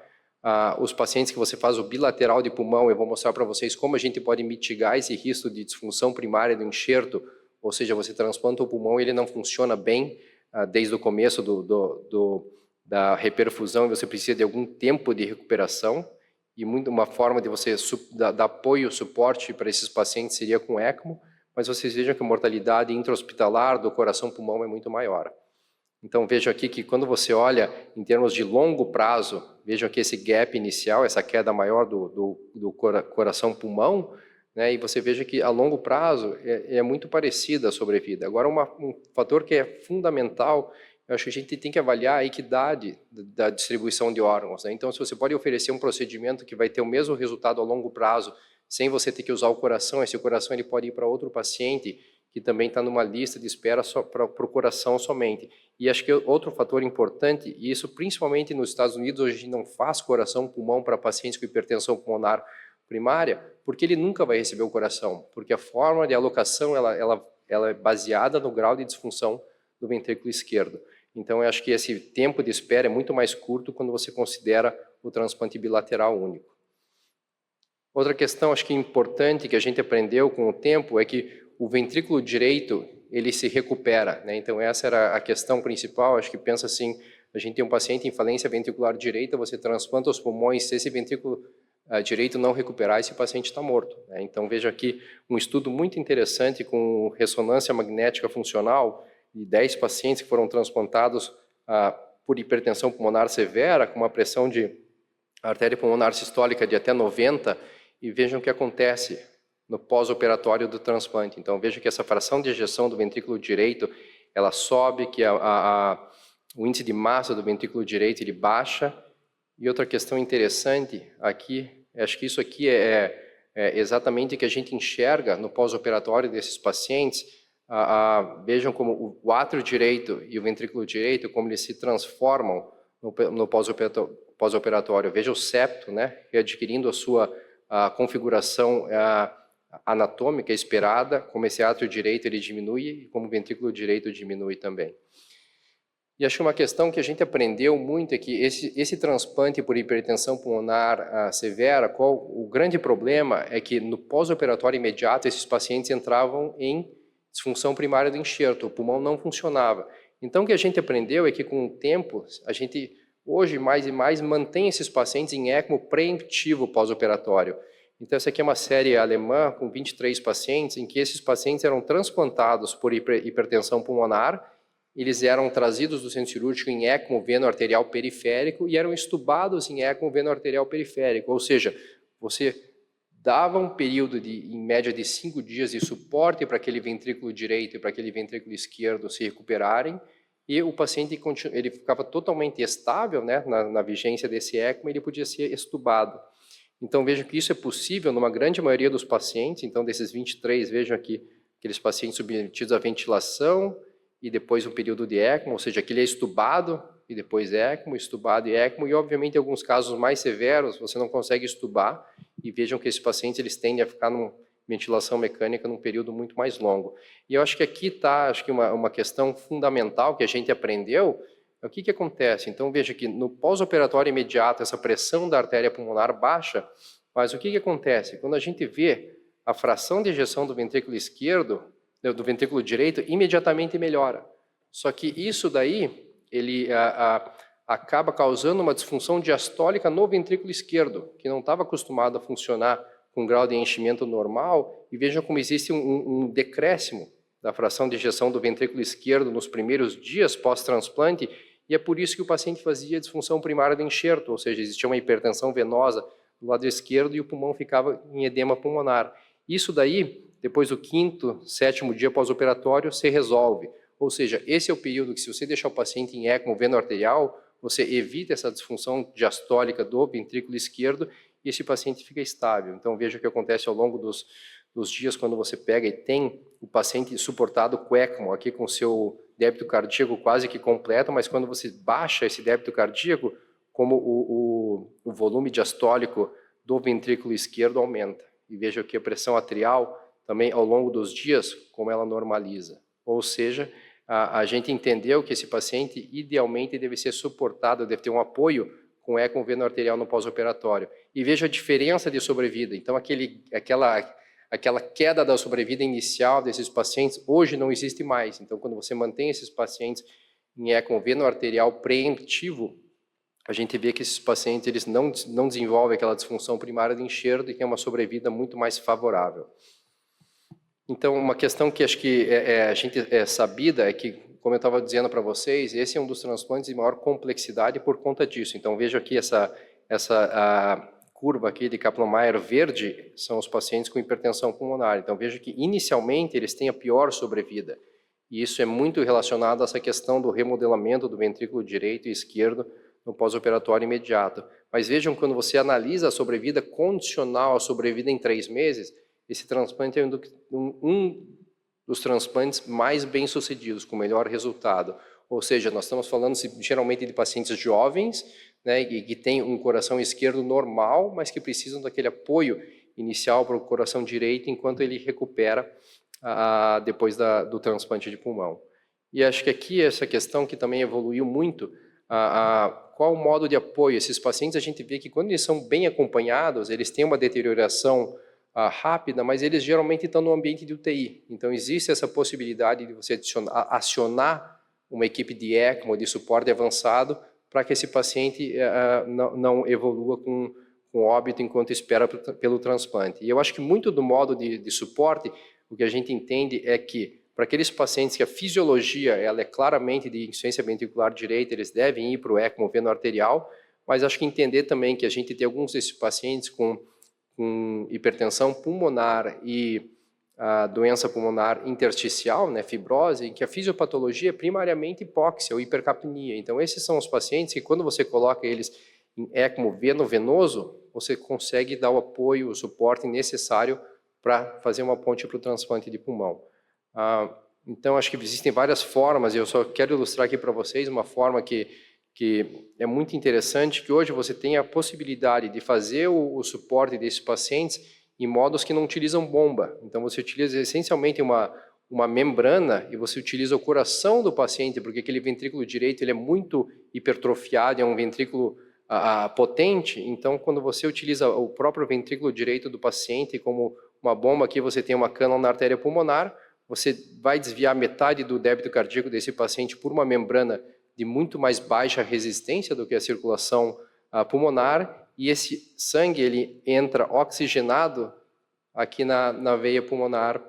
Os pacientes que você faz o bilateral de pulmão, eu vou mostrar para vocês como a gente pode mitigar esse risco de disfunção primária do enxerto, ou seja, você transplanta o pulmão e ele não funciona bem desde o começo da reperfusão, e você precisa de algum tempo de recuperação, e uma forma de você dar apoio, suporte para esses pacientes seria com ECMO, mas vocês vejam que a mortalidade intra-hospitalar do coração-pulmão é muito maior. Então vejam aqui que quando você olha em termos de longo prazo, vejam aqui esse gap inicial, essa queda maior do coração-pulmão, né, e você veja que a longo prazo é muito parecida a sobrevida. Agora um fator que é fundamental, eu acho que a gente tem que avaliar a equidade da distribuição de órgãos, né? Então se você pode oferecer um procedimento que vai ter o mesmo resultado a longo prazo, sem você ter que usar o coração, esse coração ele pode ir para outro paciente que também está numa lista de espera para o coração somente. E acho que outro fator importante, e isso principalmente nos Estados Unidos, hoje a gente não faz coração-pulmão para pacientes com hipertensão pulmonar primária, porque ele nunca vai receber o coração, porque a forma de alocação ela é baseada no grau de disfunção do ventrículo esquerdo. Então eu acho que esse tempo de espera é muito mais curto quando você considera o transplante bilateral único. Outra questão, acho que importante, que a gente aprendeu com o tempo, é que o ventrículo direito, ele se recupera, né? Então essa era a questão principal, acho que pensa assim, a gente tem um paciente em falência ventricular direita, você transplanta os pulmões, se esse ventrículo direito não recuperar, esse paciente está morto, né? Então veja aqui um estudo muito interessante com ressonância magnética funcional, de 10 pacientes que foram transplantados por hipertensão pulmonar severa, com uma pressão de artéria pulmonar sistólica de até 90, e vejam o que acontece no pós-operatório do transplante. Então, vejam que essa fração de ejeção do ventrículo direito, ela sobe, que o índice de massa do ventrículo direito, ele baixa. E outra questão interessante aqui, acho que isso aqui é exatamente o que a gente enxerga no pós-operatório desses pacientes. Vejam como o átrio direito e o ventrículo direito, como eles se transformam no pós-operatório. Veja o septo, né, adquirindo a sua configuração anatômica esperada, como esse átrio direito ele diminui e como o ventrículo direito diminui também. E acho que uma questão que a gente aprendeu muito é que esse transplante por hipertensão pulmonar severa, o grande problema é que no pós-operatório imediato esses pacientes entravam em disfunção primária do enxerto, o pulmão não funcionava. Então o que a gente aprendeu é que com o tempo, a gente hoje mais e mais mantém esses pacientes em ECMO preemptivo pós-operatório. Então essa aqui é uma série alemã com 23 pacientes, em que esses pacientes eram transplantados por hipertensão pulmonar, eles eram trazidos do centro cirúrgico em ECMO veno arterial periférico e eram estubados em ECMO veno arterial periférico, ou seja, você dava um período em média de 5 dias de suporte para aquele ventrículo direito e para aquele ventrículo esquerdo se recuperarem, e o paciente ele ficava totalmente estável, né, na vigência desse ECMO, ele podia ser estubado. Então vejam que isso é possível numa grande maioria dos pacientes. Então desses 23, vejam aqui aqueles pacientes submetidos à ventilação e depois um período de ECMO, ou seja, aquele é estubado e depois ECMO, estubado e ECMO, e obviamente em alguns casos mais severos você não consegue estubar E vejam que esses pacientes eles tendem a ficar numa ventilação mecânica num período muito mais longo. E eu acho que aqui está, acho que uma questão fundamental que a gente aprendeu, é o que acontece. Então veja que no pós-operatório imediato essa pressão da artéria pulmonar baixa, mas o que acontece? Quando a gente vê a fração de ejeção do ventrículo esquerdo, do ventrículo direito, imediatamente melhora. Só que isso daí, ele acaba causando uma disfunção diastólica no ventrículo esquerdo, que não estava acostumado a funcionar com grau de enchimento normal, e vejam como existe um decréscimo da fração de ejeção do ventrículo esquerdo nos primeiros dias pós-transplante, e é por isso que o paciente fazia disfunção primária do enxerto, ou seja, existia uma hipertensão venosa do lado esquerdo e o pulmão ficava em edema pulmonar. Isso daí, depois do 5º, 7º dia pós-operatório, se resolve. Ou seja, esse é o período que, se você deixar o paciente em ECMO veno-arterial, você evita essa disfunção diastólica do ventrículo esquerdo e esse paciente fica estável. Então, veja o que acontece ao longo dos dias quando você pega e tem o paciente suportado com ECMO, aqui com o seu débito cardíaco quase que completo, mas quando você baixa esse débito cardíaco, como o volume diastólico do ventrículo esquerdo aumenta. E veja que a pressão atrial também, ao longo dos dias, como ela normaliza. Ou seja, a gente entendeu que esse paciente, idealmente, deve ser suportado, deve ter um apoio com ECMO veno-arterial no pós-operatório. E veja a diferença de sobrevida. Então, aquela queda da sobrevida inicial desses pacientes, hoje não existe mais. Então, quando você mantém esses pacientes em ECMO veno-arterial preemptivo, a gente vê que esses pacientes eles não desenvolvem aquela disfunção primária de enxerto e tem uma sobrevida muito mais favorável. Então, uma questão que acho que a gente é sabida é que, como eu estava dizendo para vocês, esse é um dos transplantes de maior complexidade por conta disso. Então, veja aqui essa curva aqui de Kaplan-Meier verde, são os pacientes com hipertensão pulmonar. Então, veja que, inicialmente, eles têm a pior sobrevida. E isso é muito relacionado a essa questão do remodelamento do ventrículo direito e esquerdo no pós-operatório imediato. Mas vejam, quando você analisa a sobrevida condicional, a sobrevida em 3 meses, esse transplante é um dos transplantes mais bem-sucedidos, com melhor resultado. Ou seja, nós estamos falando geralmente de pacientes jovens, né, que têm um coração esquerdo normal, mas que precisam daquele apoio inicial para o coração direito, enquanto ele recupera depois do transplante de pulmão. E acho que aqui essa questão que também evoluiu muito, qual o modo de apoio? Esses pacientes, a gente vê que quando eles são bem acompanhados, eles têm uma deterioração rápida, mas eles geralmente estão no ambiente de UTI. Então, existe essa possibilidade de você acionar uma equipe de ECMO, de suporte avançado, para que esse paciente não evolua com óbito enquanto espera pelo transplante. E eu acho que muito do modo de suporte, o que a gente entende é que, para aqueles pacientes que a fisiologia ela é claramente de insuficiência ventricular direita, eles devem ir para o ECMO veno-arterial, mas acho que entender também que a gente tem alguns desses pacientes com hipertensão pulmonar e a doença pulmonar intersticial, né, fibrose, em que a fisiopatologia é primariamente hipóxia ou hipercapnia. Então, esses são os pacientes que, quando você coloca eles em ECMO venoso, você consegue dar o apoio, o suporte necessário para fazer uma ponte para o transplante de pulmão. Então, acho que existem várias formas, e eu só quero ilustrar aqui para vocês uma forma que é muito interessante, que hoje você tem a possibilidade de fazer o suporte desses pacientes em modos que não utilizam bomba. Então, você utiliza essencialmente uma membrana e você utiliza o coração do paciente, porque aquele ventrículo direito ele é muito hipertrofiado, é um ventrículo potente. Então, quando você utiliza o próprio ventrículo direito do paciente como uma bomba, aqui você tem uma cânula na artéria pulmonar, você vai desviar metade do débito cardíaco desse paciente por uma membrana de muito mais baixa resistência do que a circulação pulmonar, e esse sangue ele entra oxigenado aqui na veia pulmonar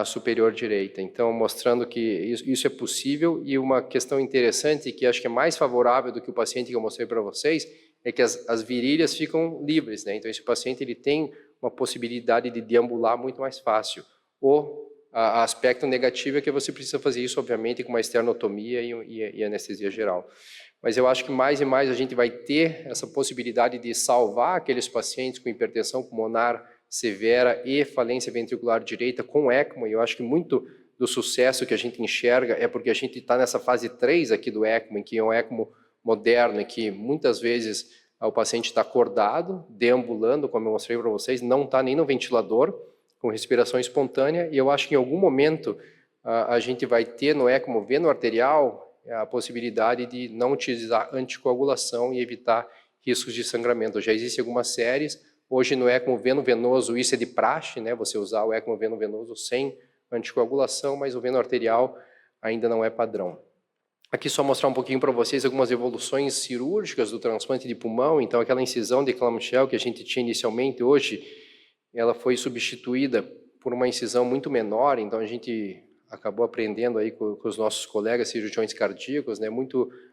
superior direita. Então, mostrando que isso é possível, e uma questão interessante, que acho que é mais favorável do que o paciente que eu mostrei para vocês, é que as virilhas ficam livres, né? Então, esse paciente ele tem uma possibilidade de deambular muito mais fácil. O aspecto negativo é que você precisa fazer isso, obviamente, com uma esternotomia e anestesia geral. Mas eu acho que mais e mais a gente vai ter essa possibilidade de salvar aqueles pacientes com hipertensão pulmonar severa e falência ventricular direita com ECMO, e eu acho que muito do sucesso que a gente enxerga é porque a gente está nessa fase 3 aqui do ECMO, em que é um ECMO moderno, em que muitas vezes o paciente está acordado, deambulando, como eu mostrei para vocês, não está nem no ventilador, com respiração espontânea, e eu acho que em algum momento a gente vai ter no ECMO veno arterial a possibilidade de não utilizar anticoagulação e evitar riscos de sangramento. Já existem algumas séries, hoje no ECMO veno venoso isso é de praxe, né, você usar o ECMO veno venoso sem anticoagulação, mas o veno arterial ainda não é padrão. Aqui só mostrar um pouquinho para vocês algumas evoluções cirúrgicas do transplante de pulmão. Então aquela incisão de clamshell que a gente tinha inicialmente, hoje ela foi substituída por uma incisão muito menor, então a gente acabou aprendendo aí com os nossos colegas cirurgiões cardíacos, né?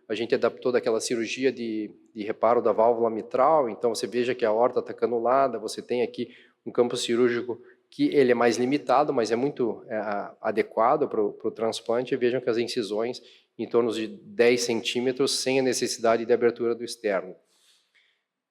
A gente adaptou daquela cirurgia de reparo da válvula mitral, então você veja que a aorta está canulada, você tem aqui um campo cirúrgico que ele é mais limitado, mas é muito adequado para o transplante, e vejam que as incisões em torno de 10 centímetros, sem a necessidade de abertura do externo.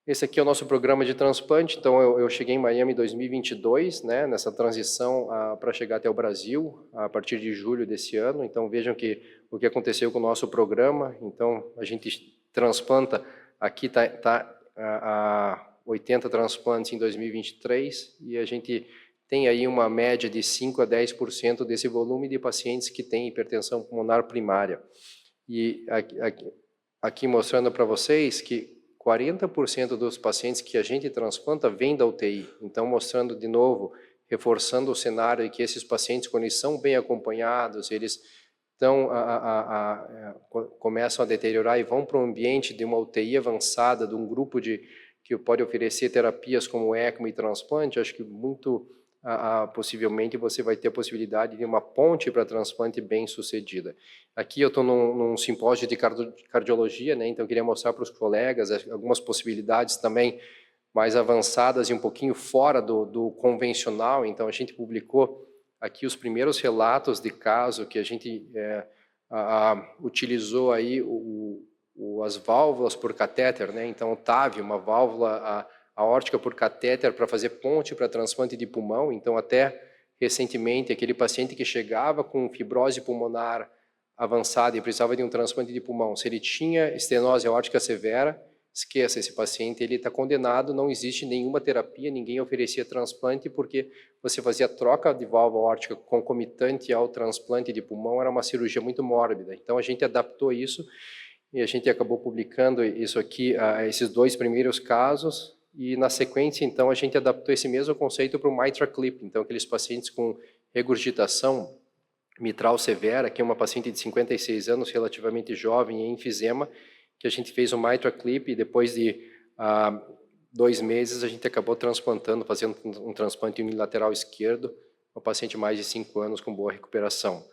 Esse aqui é o nosso programa de transplante, então eu cheguei em Miami em 2022, né, nessa transição para chegar até o Brasil, a partir de julho desse ano. Então vejam que o que aconteceu com o nosso programa. Então a gente transplanta, aqui está a 80 transplantes em 2023, e a gente tem aí uma média de 5 a 10% desse volume de pacientes que têm hipertensão pulmonar primária. E aqui mostrando para vocês que 40% dos pacientes que a gente transplanta vêm da UTI. Então, mostrando de novo, reforçando o cenário de que esses pacientes, quando eles são bem acompanhados, eles começam a deteriorar e vão para um ambiente de uma UTI avançada, de um grupo que pode oferecer terapias como ECMO e transplante. Acho que muito possivelmente você vai ter a possibilidade de uma ponte para transplante bem sucedida. Aqui eu estou num simpósio de cardiologia, né? Então eu queria mostrar para os colegas algumas possibilidades também mais avançadas e um pouquinho fora do convencional. Então a gente publicou aqui os primeiros relatos de caso que a gente utilizou aí as válvulas por catéter, né? Então o TAV, uma válvula aórtica por catéter para fazer ponte para transplante de pulmão. Então, até recentemente, aquele paciente que chegava com fibrose pulmonar avançada e precisava de um transplante de pulmão, se ele tinha estenose aórtica severa, esqueça, esse paciente ele está condenado, não existe nenhuma terapia, ninguém oferecia transplante, porque você fazia troca de válvula aórtica concomitante ao transplante de pulmão, era uma cirurgia muito mórbida. Então, a gente adaptou isso e a gente acabou publicando isso aqui, esses 2 primeiros casos. E na sequência, então, a gente adaptou esse mesmo conceito para o MitraClip. Então, aqueles pacientes com regurgitação mitral severa, que é uma paciente de 56 anos, relativamente jovem, em enfisema, que a gente fez o MitraClip e depois de 2 meses a gente acabou transplantando, fazendo um transplante unilateral esquerdo, uma paciente de mais de 5 anos com boa recuperação.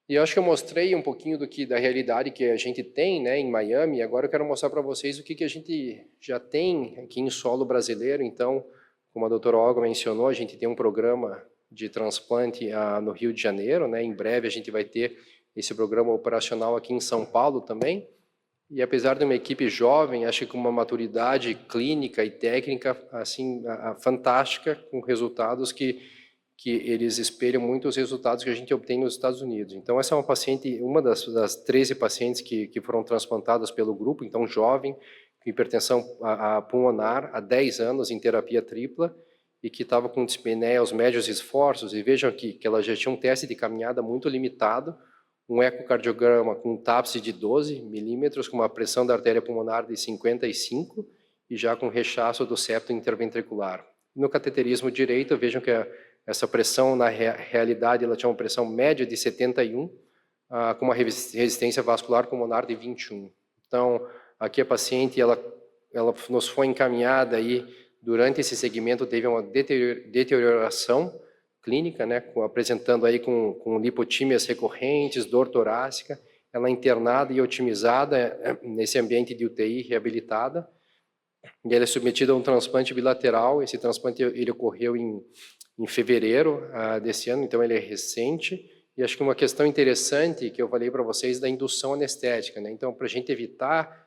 E eu acho que eu mostrei um pouquinho da realidade que a gente tem, né, em Miami. E agora eu quero mostrar para vocês o que a gente já tem aqui em solo brasileiro. Então, como a doutora Olga mencionou, a gente tem um programa de transplante no Rio de Janeiro, né? Em breve a gente vai ter esse programa operacional aqui em São Paulo também. E apesar de uma equipe jovem, acho que com uma maturidade clínica e técnica assim fantástica, com resultados que eles espelham muito os resultados que a gente obtém nos Estados Unidos. Então, essa é uma das 13 pacientes que foram transplantadas pelo grupo, então jovem, com hipertensão pulmonar, há 10 anos em terapia tripla, e que estava com dispneia aos médios esforços. E vejam aqui que ela já tinha um teste de caminhada muito limitado, um ecocardiograma com um TAPSE de 12 milímetros, com uma pressão da artéria pulmonar de 55 e já com rechaço do septo interventricular. No cateterismo direito, vejam que essa pressão, na realidade, ela tinha uma pressão média de 71, com uma resistência vascular pulmonar de 21. Então, aqui a paciente, ela nos foi encaminhada e durante esse segmento teve uma deterioração clínica, né, apresentando aí com lipotímias recorrentes, dor torácica, ela internada e otimizada nesse ambiente de UTI reabilitada, e ela é submetida a um transplante bilateral. Esse transplante ele ocorreu em fevereiro desse ano, então ele é recente. E acho que uma questão interessante que eu falei para vocês da indução anestética, né? Então, para a gente evitar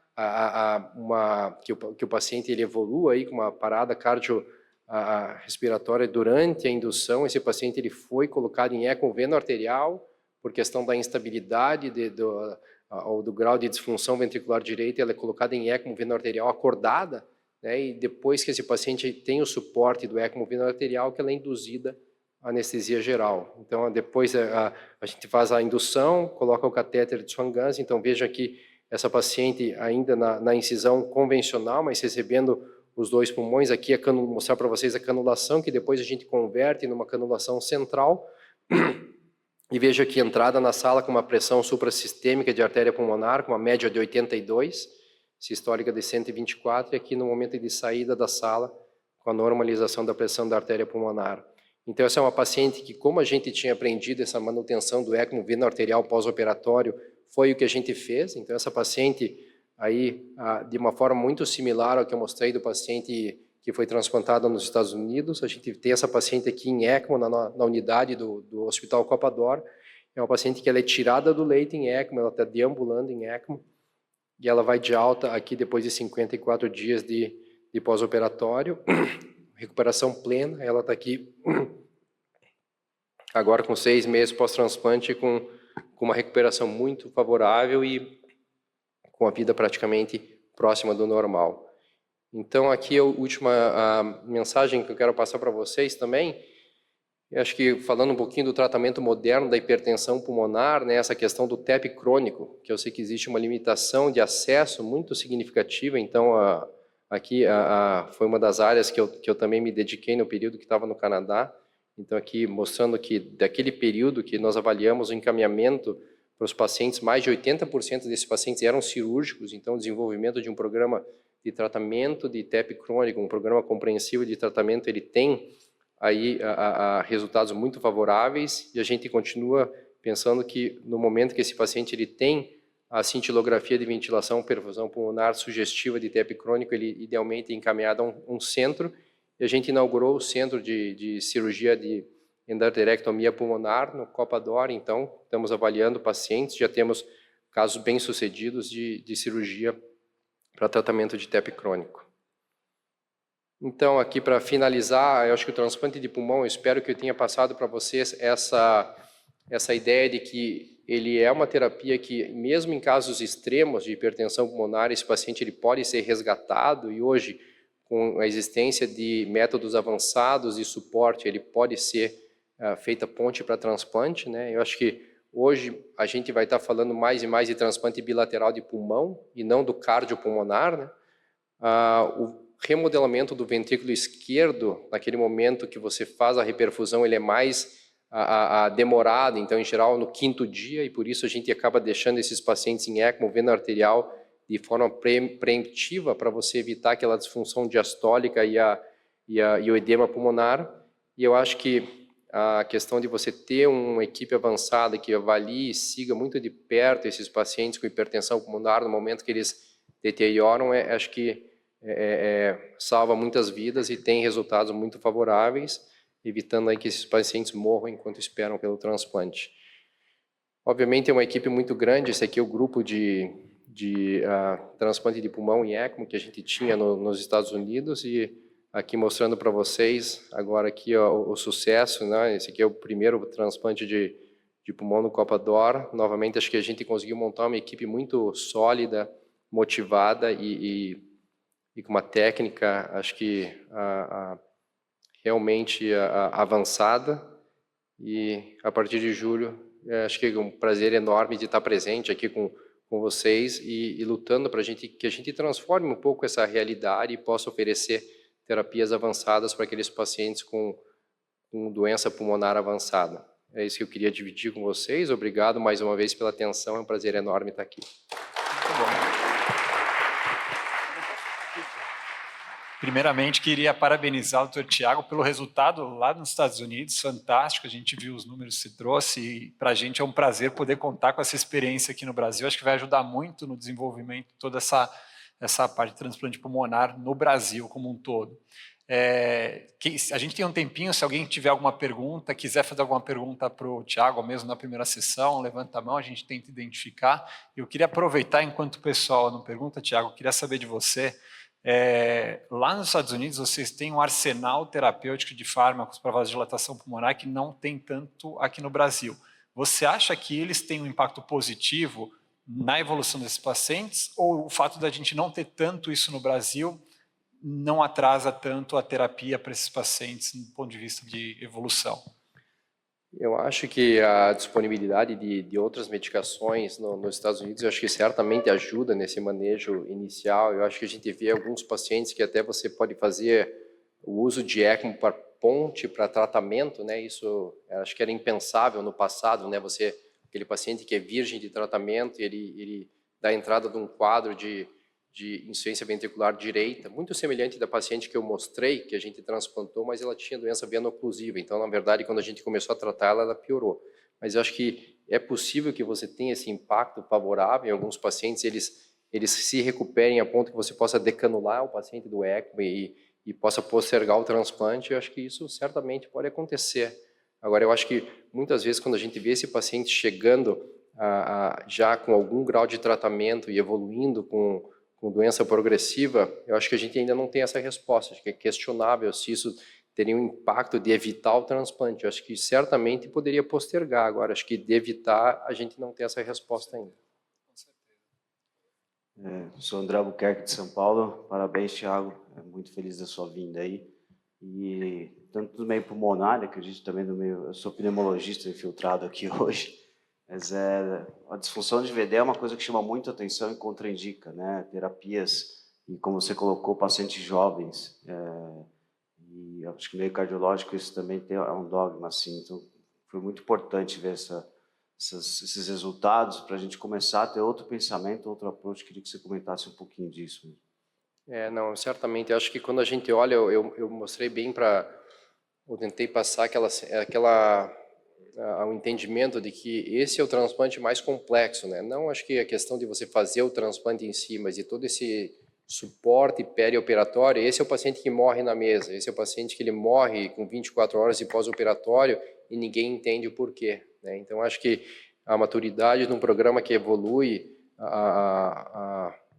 que o paciente ele evolua aí com uma parada cardiorrespiratória durante a indução, esse paciente ele foi colocado em eco veno arterial por questão da instabilidade ou do grau de disfunção ventricular direita, ela é colocada em ECMO vena arterial acordada, né, e depois que esse paciente tem o suporte do ECMO vena arterial, que ela é induzida a anestesia geral. Então, depois a gente faz a indução, coloca o catéter de Swan-Ganz. Então, veja aqui essa paciente ainda na incisão convencional, mas recebendo os 2 pulmões. Aqui, mostrar para vocês a canulação, que depois a gente converte numa canulação central. E veja aqui, entrada na sala com uma pressão suprassistêmica de artéria pulmonar, com uma média de 82, sistólica de 124, e aqui no momento de saída da sala, com a normalização da pressão da artéria pulmonar. Então, essa é uma paciente que, como a gente tinha aprendido essa manutenção do ECMO vena arterial pós-operatório, foi o que a gente fez. Então, essa paciente aí, de uma forma muito similar ao que eu mostrei do paciente que foi transplantado nos Estados Unidos, a gente tem essa paciente aqui em ECMO, na unidade do Hospital Copa d'Or. É uma paciente que ela é tirada do leito em ECMO, ela está deambulando em ECMO, e ela vai de alta aqui depois de 54 dias de pós-operatório. Recuperação plena, ela está aqui agora com 6 meses pós-transplante, com uma recuperação muito favorável e com a vida praticamente próxima do normal. Então, aqui a última mensagem que eu quero passar para vocês também, eu acho que falando um pouquinho do tratamento moderno da hipertensão pulmonar, né, essa questão do TEP crônico, que eu sei que existe uma limitação de acesso muito significativa. Então, aqui foi uma das áreas que eu também me dediquei no período que estava no Canadá. Então, aqui mostrando que daquele período que nós avaliamos o encaminhamento para os pacientes, mais de 80% desses pacientes eram cirúrgicos. Então, o desenvolvimento de um programa de tratamento de TEP crônico, um programa compreensivo de tratamento, ele tem aí resultados muito favoráveis, e a gente continua pensando que no momento que esse paciente ele tem a cintilografia de ventilação, perfusão pulmonar sugestiva de TEP crônico, ele idealmente é encaminhado a um centro, e a gente inaugurou o centro de cirurgia de endarterectomia pulmonar no Copa d'Or. Então, estamos avaliando pacientes, já temos casos bem-sucedidos de cirurgia para tratamento de TEP crônico. Então, aqui para finalizar, eu acho que o transplante de pulmão, eu espero que eu tenha passado para vocês essa ideia de que ele é uma terapia que, mesmo em casos extremos de hipertensão pulmonar, esse paciente ele pode ser resgatado, e hoje, com a existência de métodos avançados de suporte, ele pode ser feita ponte para transplante, né? Eu acho que hoje a gente vai estar falando mais e mais de transplante bilateral de pulmão e não do cardiopulmonar, né? O remodelamento do ventrículo esquerdo, naquele momento que você faz a reperfusão, ele é mais demorado, então, em geral, no 5º dia, e por isso a gente acaba deixando esses pacientes em ECMO vena arterial de forma preemptiva, para você evitar aquela disfunção diastólica e o edema pulmonar. E eu acho que a questão de você ter uma equipe avançada que avalie e siga muito de perto esses pacientes com hipertensão pulmonar no momento que eles deterioram, acho que salva muitas vidas e tem resultados muito favoráveis, evitando aí que esses pacientes morram enquanto esperam pelo transplante. Obviamente é uma equipe muito grande. Esse aqui é o grupo de transplante de pulmão e ECMO que a gente tinha nos Estados Unidos, e aqui mostrando para vocês agora aqui o sucesso, né? Esse aqui é o primeiro transplante de pulmão no Copa d'Or. Novamente, acho que a gente conseguiu montar uma equipe muito sólida, motivada e com uma técnica, acho que realmente avançada. E a partir de julho, acho que é um prazer enorme de estar presente aqui com vocês e lutando para que a gente transforme um pouco essa realidade e possa oferecer terapias avançadas para aqueles pacientes com doença pulmonar avançada. É isso que eu queria dividir com vocês. Obrigado mais uma vez pela atenção, é um prazer enorme estar aqui. Muito bom. Primeiramente, queria parabenizar o Dr. Tiago pelo resultado lá nos Estados Unidos, fantástico. A gente viu os números que você trouxe, e para a gente é um prazer poder contar com essa experiência aqui no Brasil. Acho que vai ajudar muito no desenvolvimento de toda essa parte de transplante pulmonar no Brasil como um todo. A gente tem um tempinho, se alguém tiver alguma pergunta, quiser fazer alguma pergunta para o Tiago, mesmo na primeira sessão, levanta a mão, a gente tenta identificar. Eu queria aproveitar, enquanto o pessoal não pergunta, Tiago, eu queria saber de você. Lá nos Estados Unidos, vocês têm um arsenal terapêutico de fármacos para vasodilatação pulmonar que não tem tanto aqui no Brasil. Você acha que eles têm um impacto positivo na evolução desses pacientes, ou o fato da gente não ter tanto isso no Brasil não atrasa tanto a terapia para esses pacientes do ponto de vista de evolução? Eu acho que a disponibilidade de outras medicações nos Estados Unidos, eu acho que certamente ajuda nesse manejo inicial. Eu acho que a gente vê alguns pacientes que até você pode fazer o uso de ECMO para ponte para tratamento, né? Isso eu acho que era impensável no passado, né? Aquele paciente que é virgem de tratamento, ele dá entrada de um quadro de insuficiência ventricular direita, muito semelhante da paciente que eu mostrei, que a gente transplantou, mas ela tinha doença veno-oclusiva. Então, na verdade, quando a gente começou a tratar ela piorou. Mas eu acho que é possível que você tenha esse impacto favorável em alguns pacientes, eles se recuperem a ponto que você possa decanular o paciente do ECMO e possa postergar o transplante. Eu acho que isso certamente pode acontecer. Agora, eu acho que muitas vezes quando a gente vê esse paciente chegando já com algum grau de tratamento e evoluindo com doença progressiva, eu acho que a gente ainda não tem essa resposta. Acho que é questionável se isso teria um impacto de evitar o transplante. Eu acho que certamente poderia postergar. Agora, acho que de evitar, a gente não tem essa resposta ainda. Sou André Albuquerque de São Paulo. Parabéns, Thiago. Muito feliz da sua vinda aí. E tanto do meio pulmonar, acredito também do meio... Eu sou pneumologista infiltrado aqui hoje. Mas a disfunção de VD é uma coisa que chama muito atenção e contraindica, né? Terapias, e como você colocou, pacientes jovens. E acho que no meio cardiológico isso também é um dogma, assim. Então, foi muito importante ver esses resultados para a gente começar a ter outro pensamento, outro approach. Queria que você comentasse um pouquinho disso. Não, certamente. Eu acho que quando a gente olha, eu mostrei bem eu tentei passar ao entendimento de que esse é o transplante mais complexo, né? Não acho que a questão de você fazer o transplante em si, mas de todo esse suporte perioperatório. Esse é o paciente que morre na mesa, esse é o paciente que ele morre com 24 horas de pós-operatório e ninguém entende o porquê, né? Então, acho que a maturidade de um programa que evolui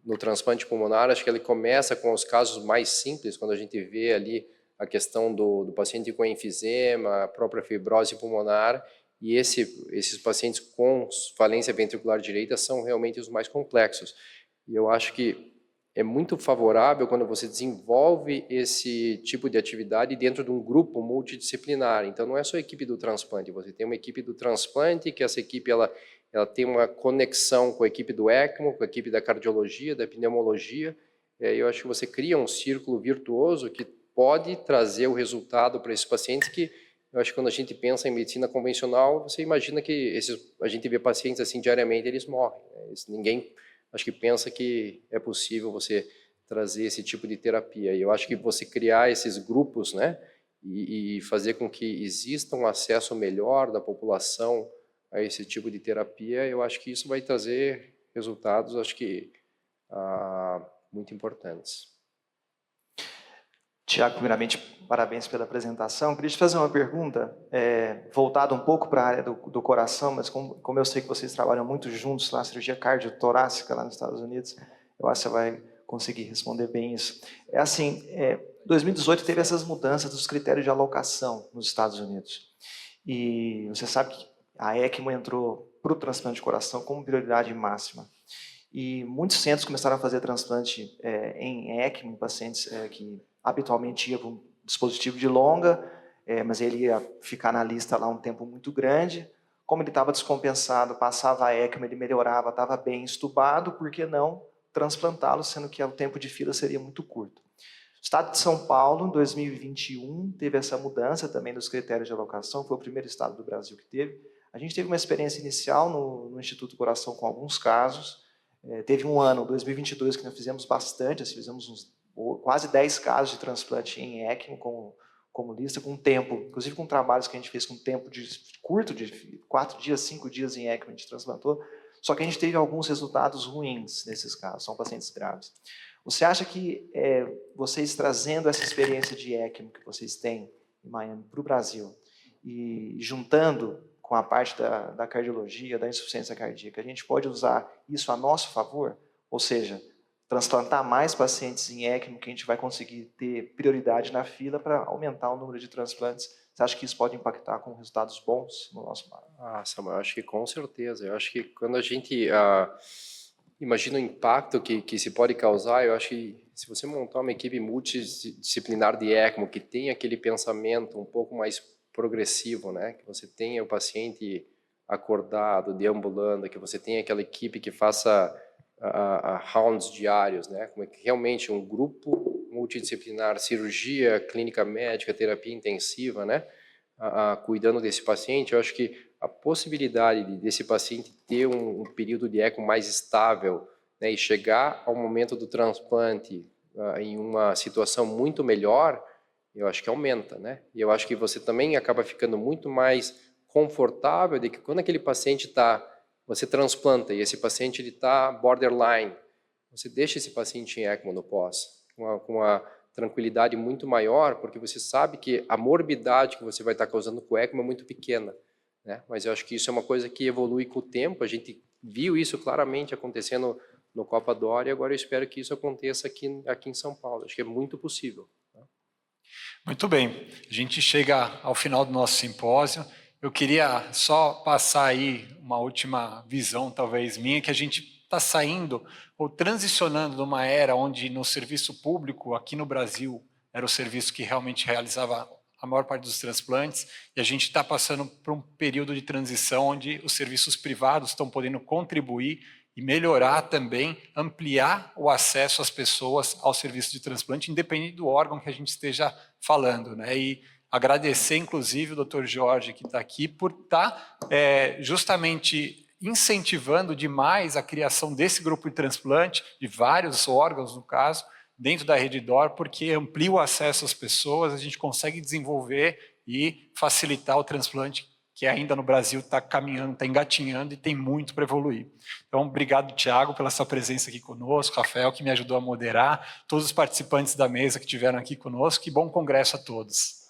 no transplante pulmonar, acho que ele começa com os casos mais simples, quando a gente vê ali a questão do paciente com enfisema, a própria fibrose pulmonar, e esses pacientes com falência ventricular direita são realmente os mais complexos. E eu acho que é muito favorável quando você desenvolve esse tipo de atividade dentro de um grupo multidisciplinar. Então, não é só a equipe do transplante, você tem uma equipe do transplante, que essa equipe ela tem uma conexão com a equipe do ECMO, com a equipe da cardiologia, da pneumologia. Eu acho que você cria um círculo virtuoso que pode trazer o resultado para esses pacientes que, eu acho que quando a gente pensa em medicina convencional, você imagina que a gente vê pacientes assim diariamente, eles morrem, né? Ninguém, acho que pensa que é possível você trazer esse tipo de terapia. E eu acho que você criar esses grupos, né, e fazer com que exista um acesso melhor da população a esse tipo de terapia, eu acho que isso vai trazer resultados, acho que muito importantes. Tiago, primeiramente, parabéns pela apresentação. Queria te fazer uma pergunta, voltada um pouco para a área do coração, mas como eu sei que vocês trabalham muito juntos na cirurgia cardiotorácica lá nos Estados Unidos, eu acho que você vai conseguir responder bem isso. Assim, 2018 teve essas mudanças dos critérios de alocação nos Estados Unidos. E você sabe que a ECMO entrou para o transplante de coração como prioridade máxima. E muitos centros começaram a fazer transplante em ECMO, em pacientes que habitualmente ia para um dispositivo de longa, mas ele ia ficar na lista lá um tempo muito grande. Como ele estava descompensado, passava a ECMO, ele melhorava, estava bem estubado, por que não transplantá-lo, sendo que o tempo de fila seria muito curto. O estado de São Paulo, em 2021, teve essa mudança também dos critérios de alocação, foi o primeiro estado do Brasil que teve. A gente teve uma experiência inicial no Instituto Coração com alguns casos. Teve um ano, 2022, que nós fizemos bastante, fizemos quase 10 casos de transplante em ECMO como lista, com tempo, inclusive com trabalhos que a gente fez com tempo curto, de 4 dias, 5 dias em ECMO, a gente transplantou, só que a gente teve alguns resultados ruins nesses casos, são pacientes graves. Você acha que vocês trazendo essa experiência de ECMO que vocês têm em Miami para o Brasil, e juntando com a parte da cardiologia, da insuficiência cardíaca, a gente pode usar isso a nosso favor? Ou seja, transplantar mais pacientes em ECMO, que a gente vai conseguir ter prioridade na fila para aumentar o número de transplantes, Você acha que isso pode impactar com resultados bons no nosso mar? Samuel, eu acho que com certeza. Eu acho que quando a gente imagina o impacto que se pode causar, eu acho que se você montar uma equipe multidisciplinar de ECMO que tem aquele pensamento um pouco mais progressivo, né? Que você tenha o paciente acordado, deambulando, que você tenha aquela equipe que faça rounds diários, né? Como é que realmente um grupo multidisciplinar, cirurgia, clínica médica, terapia intensiva, né? Cuidando desse paciente, eu acho que a possibilidade desse paciente ter um período de eco mais estável, né, e chegar ao momento do transplante em uma situação muito melhor, eu acho que aumenta, né? E eu acho que você também acaba ficando muito mais confortável de que quando aquele paciente você transplanta e esse paciente está borderline, você deixa esse paciente em ECMO no pós, com uma tranquilidade muito maior, porque você sabe que a morbidade que você vai estar causando com o ECMO é muito pequena, né? Mas eu acho que isso é uma coisa que evolui com o tempo, a gente viu isso claramente acontecendo no Copa Dor e agora eu espero que isso aconteça aqui em São Paulo, acho que é muito possível. Né? Muito bem, a gente chega ao final do nosso simpósio. Eu queria só passar aí uma última visão, talvez minha, que a gente está saindo ou transicionando de uma era onde no serviço público, aqui no Brasil, era o serviço que realmente realizava a maior parte dos transplantes, e a gente está passando por um período de transição onde os serviços privados estão podendo contribuir e melhorar também, ampliar o acesso às pessoas ao serviço de transplante, independente do órgão que a gente esteja falando, né? E agradecer, inclusive, o Dr. Jorge, que está aqui, por estar justamente incentivando demais a criação desse grupo de transplante, de vários órgãos, no caso, dentro da Rede DOR, porque amplia o acesso às pessoas, a gente consegue desenvolver e facilitar o transplante, que ainda no Brasil está caminhando, está engatinhando e tem muito para evoluir. Então, obrigado, Thiago, pela sua presença aqui conosco, Rafael, que me ajudou a moderar, todos os participantes da mesa que estiveram aqui conosco, e bom congresso a todos.